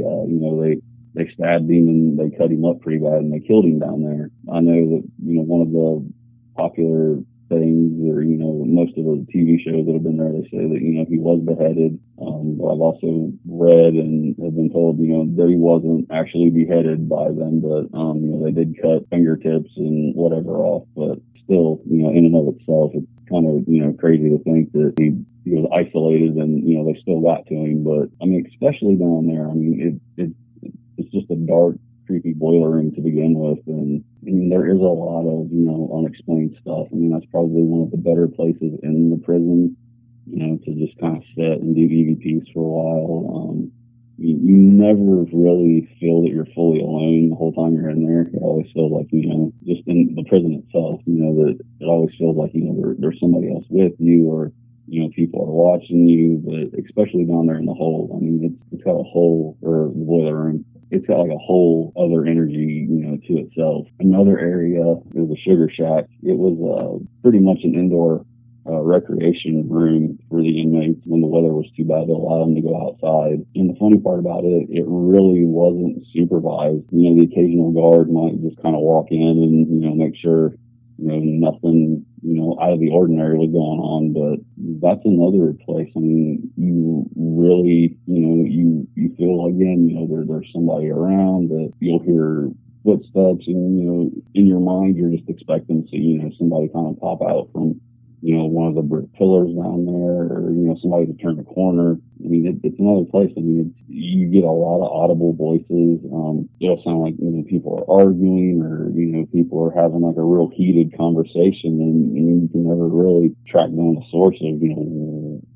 they stabbed him and they cut him up pretty bad and they killed him down there. I know that, one of the popular things or, most of the TV shows that have been there, they say that, he was beheaded. But I've also read and have been told, that he wasn't actually beheaded by them, but, they did cut fingertips and whatever off. But still, in and of itself, it's kind of, crazy to think that he was isolated and, they still got to him. But, especially down there, it's just a dark, creepy boiler room to begin with. And there is a lot of, unexplained stuff. That's probably one of the better places in the prison, to just kind of sit and do EVPs for a while. You never really feel that you're fully alone the whole time you're in there. It always feels like, just in the prison itself, that it always feels like, there's somebody else with you or, people are watching you, but especially down there in the hole. I mean, it's got a hole, or the boiler room. It's got like a whole other energy, to itself. Another area is a sugar shack. It was pretty much an indoor recreation room for the inmates when the weather was too bad to allow them to go outside. And the funny part about it, it really wasn't supervised. The occasional guard might just kind of walk in and, make sure, nothing, out of the ordinary was going on. But that's another place. I mean, you really, you feel again, there's somebody around, that you'll hear footsteps, and, in your mind, you're just expecting to see, somebody kind of pop out from, one of the brick pillars down there, or, somebody to turn a corner. I mean, it's another place. I mean, you get a lot of audible voices. It'll sound like, people are arguing, or, people are having like a real heated conversation, and you can never really track down the source of,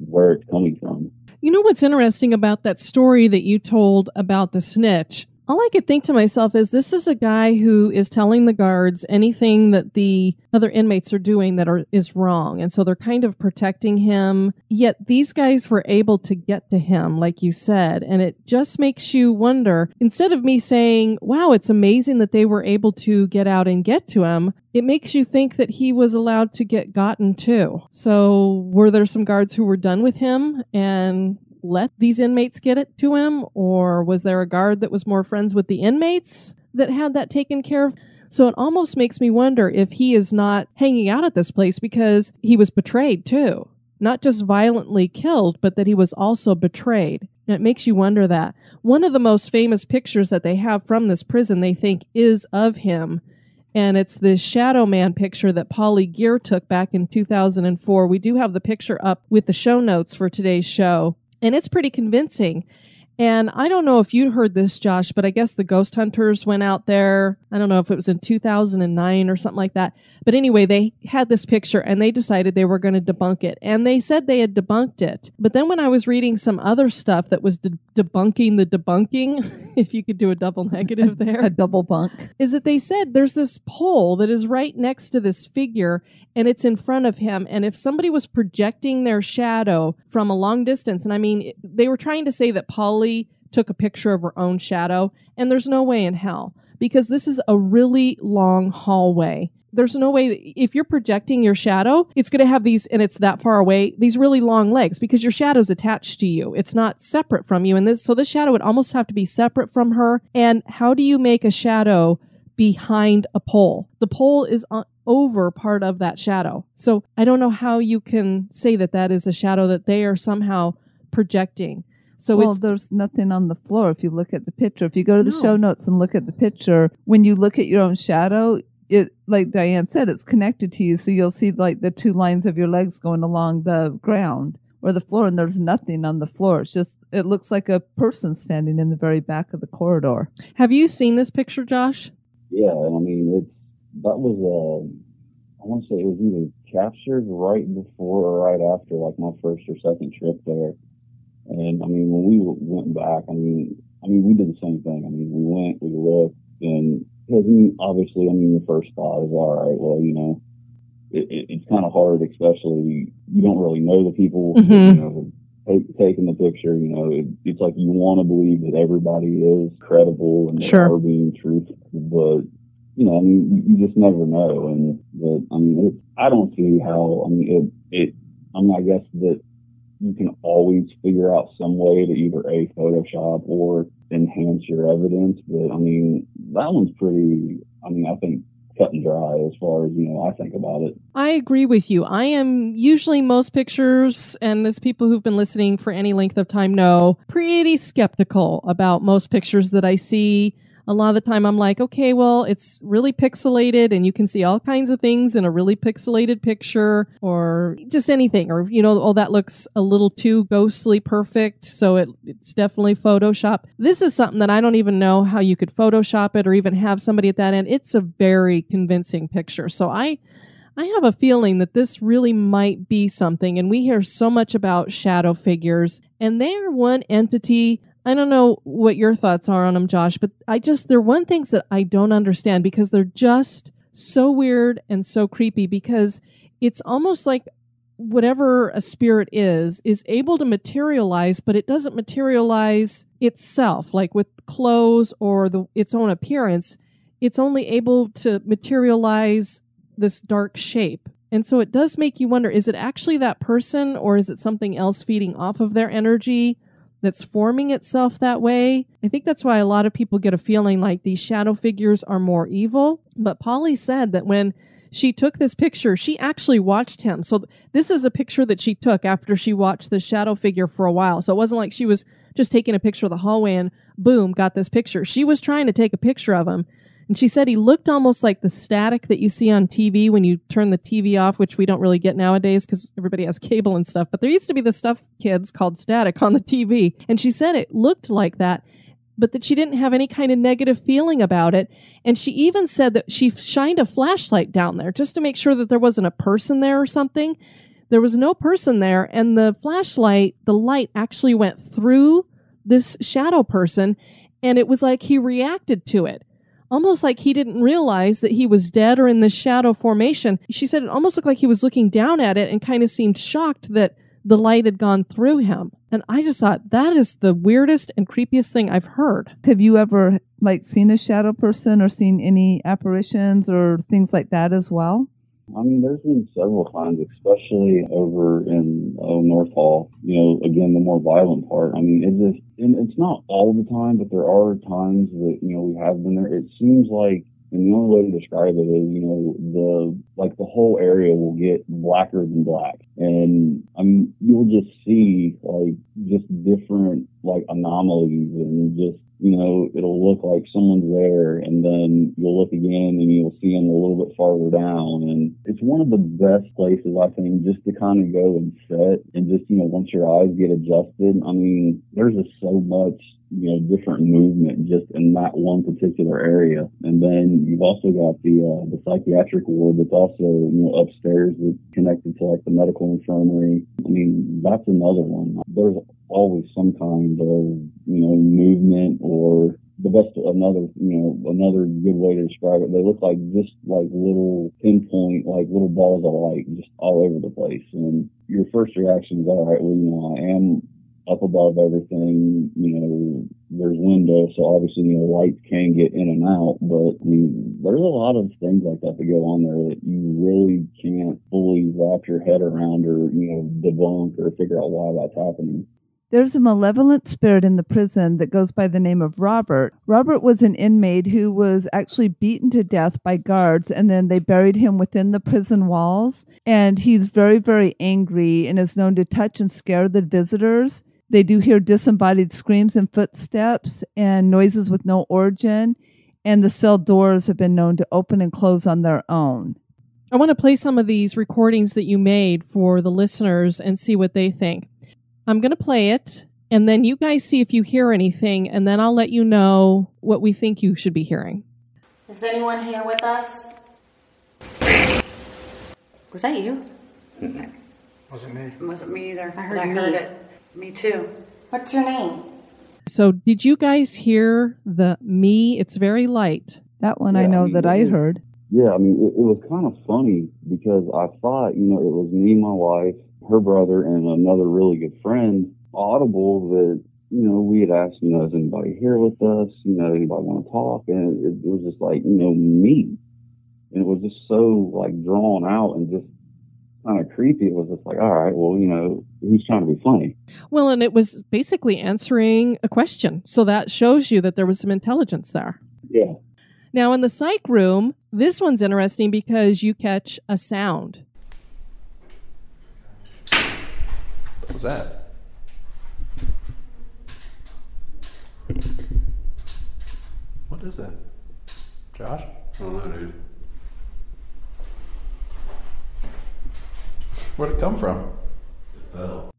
where it's coming from. You know what's interesting about that story that you told about the snitch? All I could think to myself is, this is a guy who is telling the guards anything that the other inmates are doing that is wrong. And so they're kind of protecting him. Yet these guys were able to get to him, like you said. And it just makes you wonder, instead of me saying, wow, it's amazing that they were able to get out and get to him, it makes you think that he was allowed to get gotten too. So were there some guards who were done with him and let these inmates get it to him? Or was there a guard that was more friends with the inmates that had that taken care of? So it almost makes me wonder if he is not hanging out at this place because he was betrayed too. Not just violently killed, but that he was also betrayed. And it makes you wonder that. One of the most famous pictures that they have from this prison, they think, is of him. And it's this Shadow Man picture that Polly Gear took back in 2004. We do have the picture up with the show notes for today's show. And it's pretty convincing. And I don't know if you heard this, Josh, but I guess the ghost hunters went out there. I don't know if it was in 2009 or something like that. But anyway, they had this picture and they decided they were going to debunk it. And they said they had debunked it. But then when I was reading some other stuff that was debunking the debunking, if you could do a double negative there. A double bunk. Is that they said there's this pole that is right next to this figure and it's in front of him. And if somebody was projecting their shadow from a long distance, and I mean, they were trying to say that Polly took a picture of her own shadow, and there's no way in hell, because this is a really long hallway. There's no way, if you're projecting your shadow, it's going to have these, and it's that far away, these really long legs, because your shadow's attached to you. It's not separate from you. And so this shadow would almost have to be separate from her. And how do you make a shadow behind a pole? The pole is over part of that shadow. So I don't know how you can say that that is a shadow that they are somehow projecting. So there's nothing on the floor if you look at the picture. If you go to the show notes and look at the picture, when you look at your own shadow, it, like Diane said, it's connected to you. So you'll see like the two lines of your legs going along the ground or the floor, and there's nothing on the floor. It's just, it looks like a person standing in the very back of the corridor. Have you seen this picture, Josh? Yeah, I mean, that was, I want to say it was either captured right before or right after, like, my first or second trip there. And, I mean, when we went back, I mean, we did the same thing. I mean, we went, we looked, and because obviously, I mean, your first thought is, all right, well, it's kind of hard, especially, you don't really know the people, taking the picture, it's like you want to believe that everybody is credible and they are being truthful, but, I mean, you just never know. And, I don't see how, I guess that you can always figure out some way to either Photoshop or enhance your evidence. But I mean, that one's pretty, I think cut and dry as far as, I think about it. I agree with you. I am usually most pictures, and as people who've been listening for any length of time know, pretty skeptical about most pictures that I see. A lot of the time I'm like, okay, well, it's really pixelated and you can see all kinds of things in a really pixelated picture or just anything. Or, that looks a little too ghostly perfect. So it's definitely Photoshop. This is something that I don't even know how you could Photoshop it or even have somebody at that end. It's a very convincing picture. So I have a feeling that this really might be something. And we hear so much about shadow figures, and they are one entity. I don't know what your thoughts are on them, Josh, but they're one things that I don't understand because they're just so weird and so creepy, because it's almost like whatever a spirit is able to materialize, but it doesn't materialize itself, like with clothes or its own appearance. It's only able to materialize this dark shape. And so it does make you wonder, is it actually that person, or is it something else feeding off of their energy that's forming itself that way? I think that's why a lot of people get a feeling like these shadow figures are more evil. But Polly said that when she took this picture, she actually watched him. So this is a picture that she took after she watched the shadow figure for a while. So it wasn't like she was just taking a picture of the hallway and boom, got this picture. She was trying to take a picture of him. And she said he looked almost like the static that you see on TV when you turn the TV off, which we don't really get nowadays because everybody has cable and stuff. But there used to be this stuff, kids, called static on the TV. And she said it looked like that, but that she didn't have any kind of negative feeling about it. And she even said that she shined a flashlight down there just to make sure that there wasn't a person there or something. There was no person there. And the flashlight, the light actually went through this shadow person. And it was like he reacted to it. Almost like he didn't realize that he was dead or in this shadow formation. She said it almost looked like he was looking down at it and kind of seemed shocked that the light had gone through him. And I just thought that is the weirdest and creepiest thing I've heard. Have you ever seen a shadow person or seen any apparitions or things like that as well? I mean, there's been several times, especially over in North Hall, again, the more violent part. I mean, it's not all the time, but there are times that, we have been there. It seems like, and the only way to describe it is, the whole area will get blacker than black. And you'll just see, just different, anomalies and just, it'll look like someone's there, and then you'll look again and you'll see them a little bit farther down. And it's one of the best places, I think, just to kind of go and sit and just, once your eyes get adjusted, I mean, there's just so much, different movement just in that one particular area. And then you've also got the psychiatric ward that's also, upstairs that's connected to the medical infirmary. I mean, that's another one. There's always some kind of, movement, or another good way to describe it. They look like just little pinpoint, little balls of light just all over the place. And your first reaction is, all right, well, I am up above everything, there's windows, so obviously, lights can get in and out, but there's a lot of things like that go on there that you really can't fully wrap your head around or, debunk or figure out why that's happening. There's a malevolent spirit in the prison that goes by the name of Robert. Robert was an inmate who was actually beaten to death by guards, and then they buried him within the prison walls. And he's very, very angry and is known to touch and scare the visitors. They do hear disembodied screams and footsteps and noises with no origin. And the cell doors have been known to open and close on their own. I want to play some of these recordings that you made for the listeners and see what they think. I'm going to play it, and then you guys see if you hear anything, and then I'll let you know what we think you should be hearing. Is anyone here with us? Was that you? Wasn't me. It wasn't me either. I heard it. Me too. What's your name? So did you guys hear the me? It's very light. That one I know that I heard. Yeah, it was kind of funny because I thought, it was me, my wife, her brother, and another really good friend, audible, that, we had asked, is anybody here with us? Anybody want to talk? And it was just me. And it was just so, drawn out and just kind of creepy. It was just all right, well, he's trying to be funny. Well, and it was basically answering a question. So that shows you that there was some intelligence there. Yeah. Now, in the psych room, this one's interesting because you catch a sound. What was that? What is that? Josh? I don't know, dude. Where'd it come from? It fell.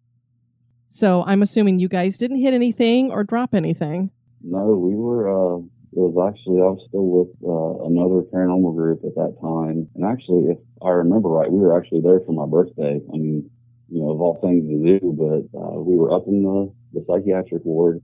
So I'm assuming you guys didn't hit anything or drop anything. No, we were, it was actually, I was still with another paranormal group at that time. And actually, if I remember right, we were actually there for my birthday. Of all things to do, but we were up in the psychiatric ward.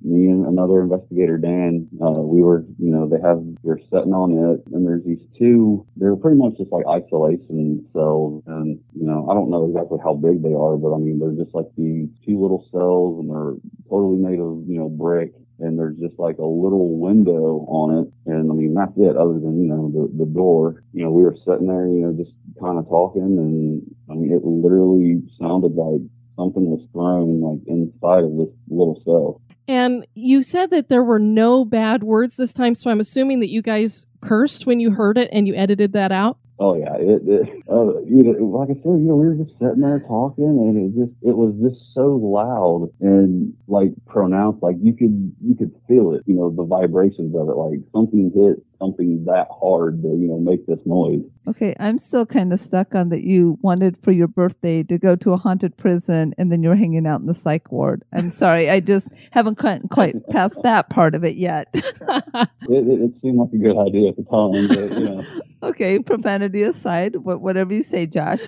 me and another investigator, Dan, they're sitting on it, and there's these two, they're pretty much just like isolation cells, and, I don't know exactly how big they are, but I mean, they're just like these two little cells, and they're totally made of, brick, and there's just like a little window on it, and I mean, that's it, other than, the door. We were sitting there, just kind of talking, and I mean, it literally sounded like something was thrown like inside of this little cell. And you said that there were no bad words this time, so I'm assuming that you guys cursed when you heard it and you edited that out? Oh yeah, like I said, we were just sitting there talking, and it was just so loud and like pronounced, like you could feel it, the vibrations of it, like something hit something that hard to, make this noise. Okay, I'm still kind of stuck on that you wanted for your birthday to go to a haunted prison and then you're hanging out in the psych ward. I'm sorry, I just haven't quite past that part of it yet. it seemed like a good idea at the time, but, Okay, profanity aside, whatever you say, Josh.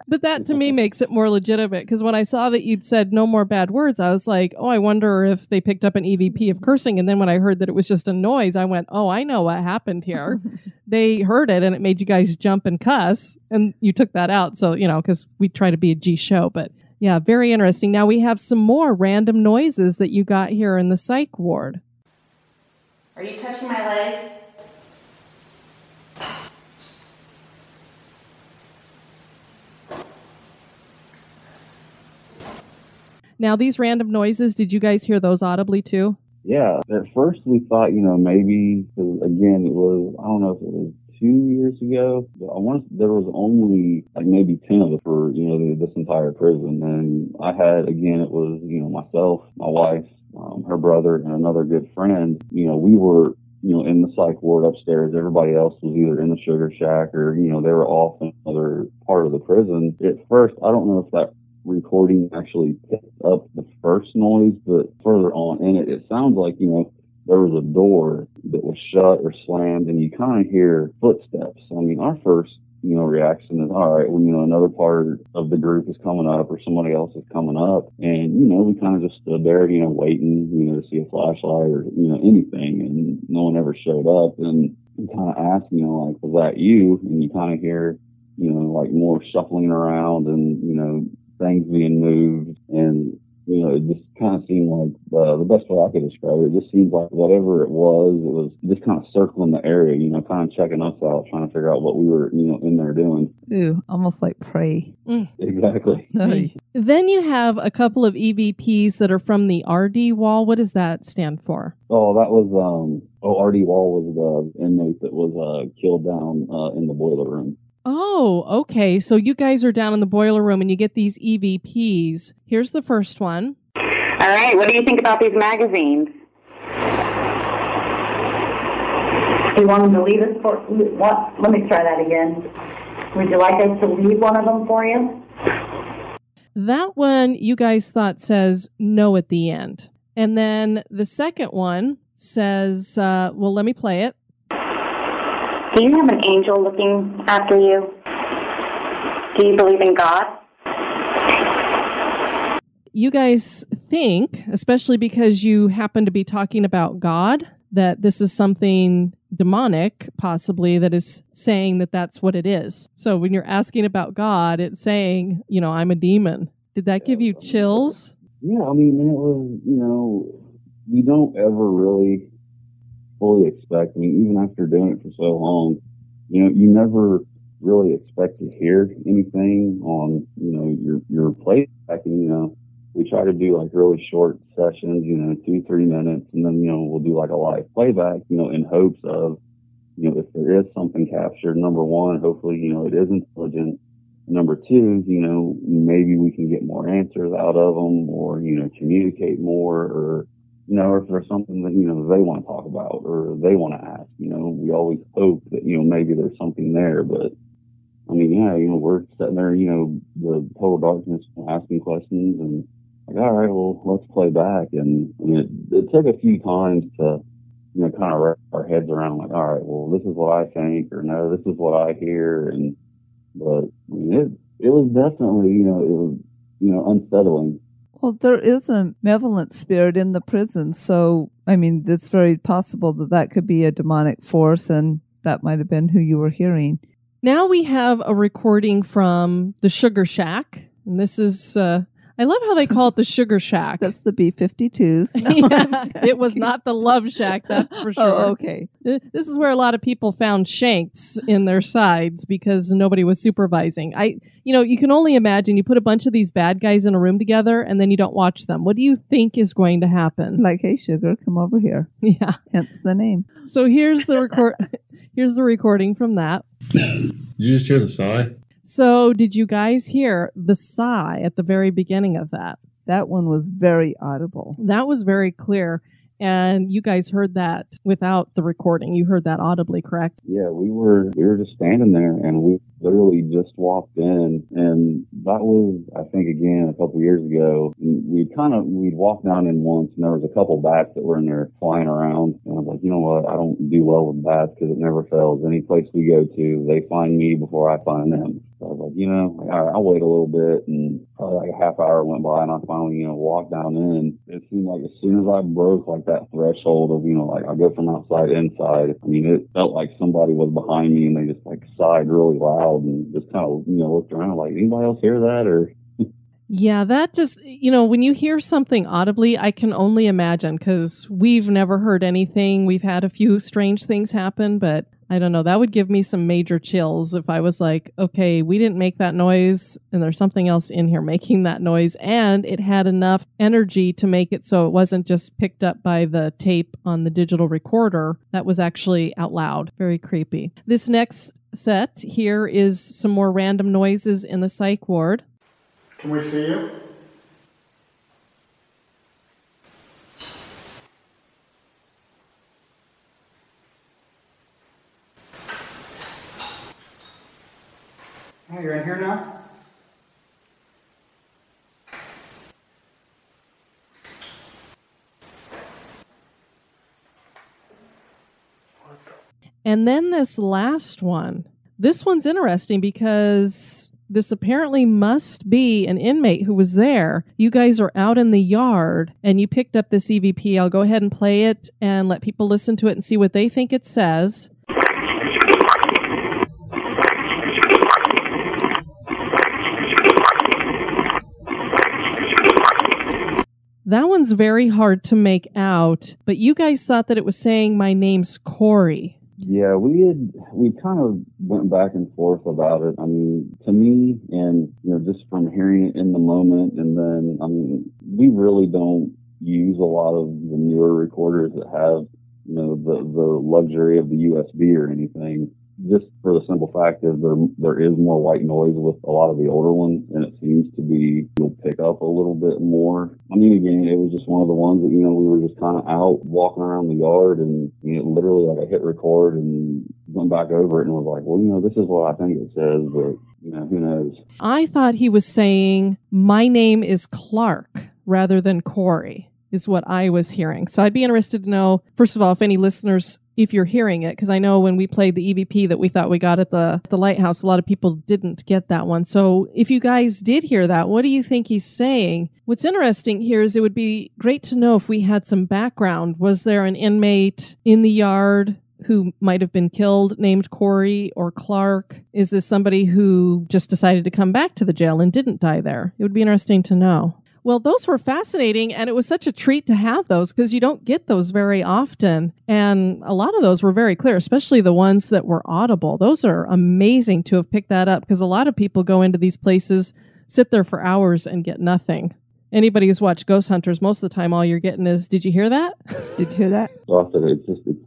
But that to me makes it more legitimate, because when I saw that you'd said no more bad words, I was like, oh, I wonder if they picked up an EVP of cursing. And then when I heard that it was just a noise, I went, oh, I know what happened here. They heard it and it made you guys jump and cuss, and you took that out. So, because we try to be a G show, but yeah, very interesting. Now we have some more random noises that you got here in the psych ward. Are you touching my leg? Now, these random noises, did you guys hear those audibly too? Yeah. At first we thought, maybe, because again, it was, I don't know if it was 2 years ago, but there was only like maybe 10 of us for, this entire prison. And I had, again, it was, myself, my wife, her brother, and another good friend. We were, in the psych ward upstairs. Everybody else was either in the sugar shack or, they were off in another part of the prison. At first, I don't know if that recording actually picked up the first noise, but further on in it, it sounds like, there was a door that was shut or slammed, and you kind of hear footsteps. I mean, our first, reaction is, all right, well, another part of the group is coming up or somebody else is coming up. And, we kind of just stood there, waiting, to see a flashlight or, anything. And no one ever showed up. And you kind of ask, like, was that you? And you kind of hear, like more shuffling around and, things being moved. And, it just kind of seemed like the best way I could describe it, it just seemed like whatever it was just kind of circling the area, kind of checking us out, trying to figure out what we were, in there doing. Ooh, almost like prey. Exactly. Then you have a couple of EVPs that are from the RD wall. What does that stand for? Oh, that was, RD wall was the inmate that was killed down in the boiler room. Oh, okay. So you guys are down in the boiler room and you get these EVPs. Here's the first one. All right. What do you think about these magazines? You want them to leave us for what? Let me try that again. Would you like us to leave one of them for you? That one you guys thought says no at the end. And then the second one says, well, let me play it. Do you have an angel looking after you? Do you believe in God? You guys think, especially because you happen to be talking about God, that this is something demonic, possibly, that is saying that that's what it is. So when you're asking about God, it's saying, I'm a demon. Did that give you chills? Yeah, I mean, it was, you don't ever really fully expect. I mean, even after doing it for so long, you never really expect to hear anything on, your playback. And, we try to do like really short sessions, 2-3 minutes, and then, we'll do like a live playback, in hopes of, if there is something captured, number one, hopefully, it is intelligent. Number two, maybe we can get more answers out of them, or, communicate more, or, or if there's something that, they want to talk about or they want to ask, we always hope that, maybe there's something there. But I mean, yeah, we're sitting there, the total darkness, asking questions, and like, all right, well, let's play back. And I mean, it took a few times to, kind of wrap our heads around, like, all right, well, this is what I think, or no, this is what I hear. But I mean, it was definitely, it was, unsettling. Well, there is a malevolent spirit in the prison, so, I mean, it's very possible that that could be a demonic force, and that might have been who you were hearing. Now we have a recording from the Sugar Shack, and this is... I love how they call it the Sugar Shack. That's the B-52s. Yeah, it was not the Love Shack, that's for sure. Oh, okay. This is where a lot of people found shanks in their sides because nobody was supervising. You can only imagine you put a bunch of these bad guys in a room together and then you don't watch them. What do you think is going to happen? Like, hey, Sugar, come over here. Yeah. Hence the name. So here's the here's the recording from that. Did you just hear the sigh? So did you guys hear the sigh at the very beginning of that? That one was very audible. That was very clear. And you guys heard that without the recording. You heard that audibly, correct? Yeah, we were just standing there, and we literally just walked in, and that was, I think, again, a couple of years ago. We'd walked down in once, and there was a couple bats that were in there flying around, and I was like, you know what, I don't do well with bats because it never fails. Any place we go to, they find me before I find them. So I was like, all right, I'll wait a little bit, and probably like a half hour went by, and I finally, walked down in. It seemed like as soon as I broke like that threshold of, I go from outside inside, I mean, it felt like somebody was behind me, and they just like sighed really loud and just kind of, looked around like, anybody else hear that? Or yeah, that just, when you hear something audibly, I can only imagine, because we've never heard anything. We've had a few strange things happen, but I don't know. That would give me some major chills if I was like, okay, we didn't make that noise and there's something else in here making that noise, and it had enough energy to make it so it wasn't just picked up by the tape on the digital recorder. That was actually out loud. Very creepy. This next set here is some more random noises in the psych ward. Can we see you? Oh, you're in here now? And then this last one. This one's interesting because this apparently must be an inmate who was there. You guys are out in the yard and you picked up this EVP. I'll go ahead and play it and let people listen to it and see what they think it says. That one's very hard to make out, but you guys thought that it was saying my name's Corey. Yeah, we kind of went back and forth about it. I mean, to me, and, just from hearing it in the moment, and then, I mean, we really don't use a lot of the newer recorders that have, the luxury of the USB or anything. Just for the simple fact that there is more white noise with a lot of the older ones, and it seems to be, you'll pick up a little bit more. I mean, again, it was just one of the ones that, we were just kind of out walking around the yard, and literally like I hit record and went back over it and was like, well, this is what I think it says, but, who knows? I thought he was saying, my name is Clark rather than Corey, is what I was hearing. So I'd be interested to know, first of all, if any listeners, if you're hearing it, because I know when we played the EVP that we thought we got at the lighthouse, a lot of people didn't get that one. So if you guys did hear that, what do you think he's saying? What's interesting here is it would be great to know if we had some background. Was there an inmate in the yard who might have been killed named Corey or Clark? Is this somebody who just decided to come back to the jail and didn't die there? It would be interesting to know. Well, those were fascinating, and it was such a treat to have those because you don't get those very often. And a lot of those were very clear, especially the ones that were audible. Those are amazing to have picked that up because a lot of people go into these places, sit there for hours, and get nothing. Anybody who's watched Ghost Hunters, most of the time all you're getting is, did you hear that? Did you hear that? So I said,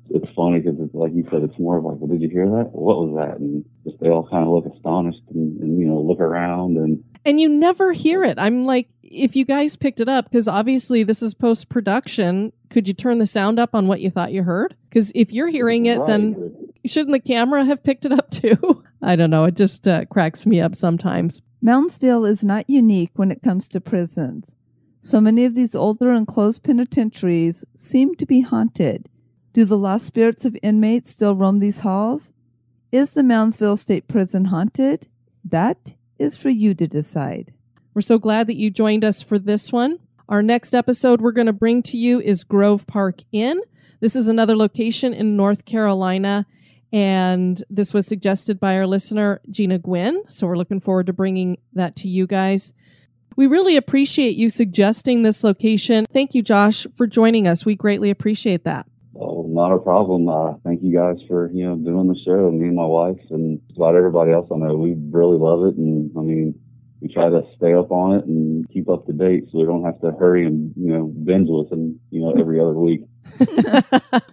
it's funny because it's like you said, it's more of like, well, did you hear that? What was that? And just they all kind of look astonished and look around. And you never hear it. I'm like, if you guys picked it up, because obviously this is post-production, could you turn the sound up on what you thought you heard? Because if you're hearing it, then shouldn't the camera have picked it up too? I don't know. It just cracks me up sometimes. Moundsville is not unique when it comes to prisons. So many of these older enclosed penitentiaries seem to be haunted. Do the lost spirits of inmates still roam these halls? Is the Moundsville State Prison haunted? That is for you to decide. We're so glad that you joined us for this one. Our next episode we're going to bring to you is Grove Park Inn. This is another location in North Carolina, and this was suggested by our listener, Gina Gwynn. So we're looking forward to bringing that to you guys. We really appreciate you suggesting this location. Thank you, Josh, for joining us. We greatly appreciate that. Oh, not a problem. Thank you guys for, doing the show. Me and my wife and about everybody else I know, we really love it. And we try to stay up on it and keep up to date so we don't have to hurry and, binge listen, every other week.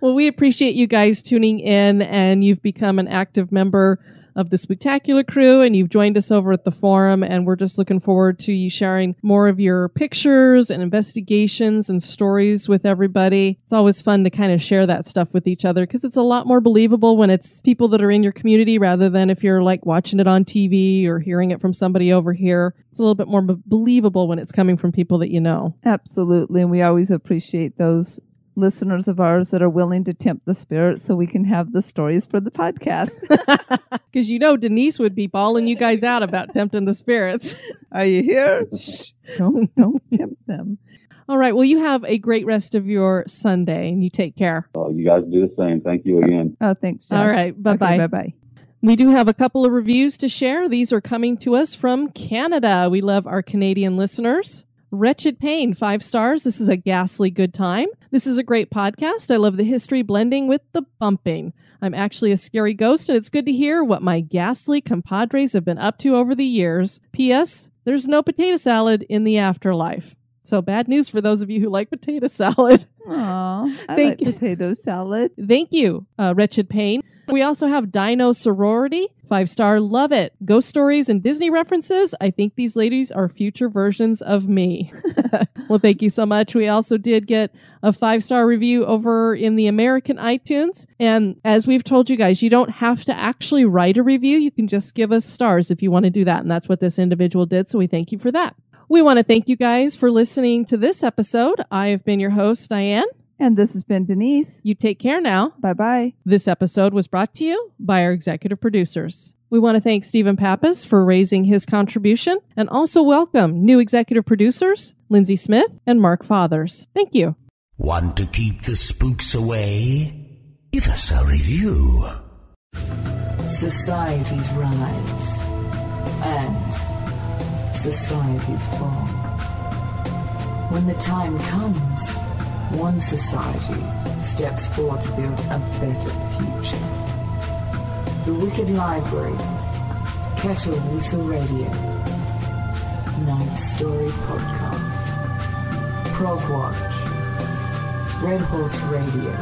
Well, we appreciate you guys tuning in, and you've become an active member of the Spooktacular crew, and you've joined us over at the forum, and we're just looking forward to you sharing more of your pictures and investigations and stories with everybody. It's always fun to kind of share that stuff with each other because it's a lot more believable when it's people that are in your community rather than if you're like watching it on TV or hearing it from somebody over here. It's a little bit more believable when it's coming from people that you know. Absolutely, and we always appreciate those listeners of ours that are willing to tempt the spirit so we can have the stories for the podcast. Because Denise would be bawling you guys out about tempting the spirits. Are you here? Shh. Don't tempt them. All right. Well, you have a great rest of your Sunday, and you take care. You guys do the same. Thank you again. Oh, thanks, Josh. All right. Bye-bye. Okay, bye-bye. We do have a couple of reviews to share. These are coming to us from Canada. We love our Canadian listeners. Wretched Pain, 5 stars. This is a ghastly good time. This is a great podcast. I love the history blending with the bumping. I'm actually a scary ghost, and it's good to hear what my ghastly compadres have been up to over the years. P.S. There's no potato salad in the afterlife. So bad news for those of you who like potato salad. Aw, I like potato salad. Thank you, Wretched Pain. We also have Dino Sorority, 5-star, love it. Ghost stories and Disney references. I think these ladies are future versions of me. Well, thank you so much. We also did get a 5-star review over in the American iTunes. And as we've told you guys, you don't have to actually write a review. You can just give us stars if you want to do that. And that's what this individual did. So we thank you for that. We want to thank you guys for listening to this episode. I have been your host, Diane. And this has been Denise. You take care now. Bye-bye. This episode was brought to you by our executive producers. We want to thank Stephen Pappas for raising his contribution and also welcome new executive producers, Lindsay Smith and Mark Fathers. Thank you. Want to keep the spooks away? Give us a review. Societies rise and societies fall. When the time comes, one society steps forward to build a better future. The Wicked Library, Kettle Whistle Radio, Night Story Podcast, Prog Watch, Red Horse Radio,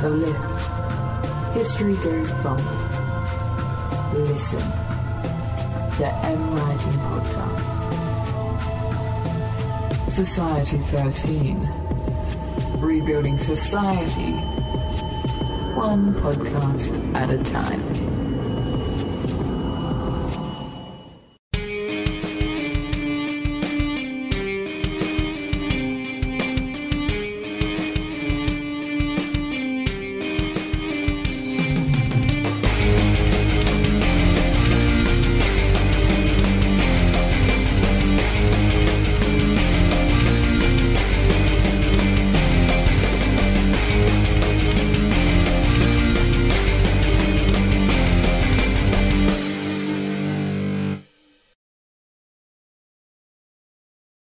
The Lift, History Goes Bump, Listen, The M Writing Podcast, Society 13, Rebuilding Society, one podcast at a time.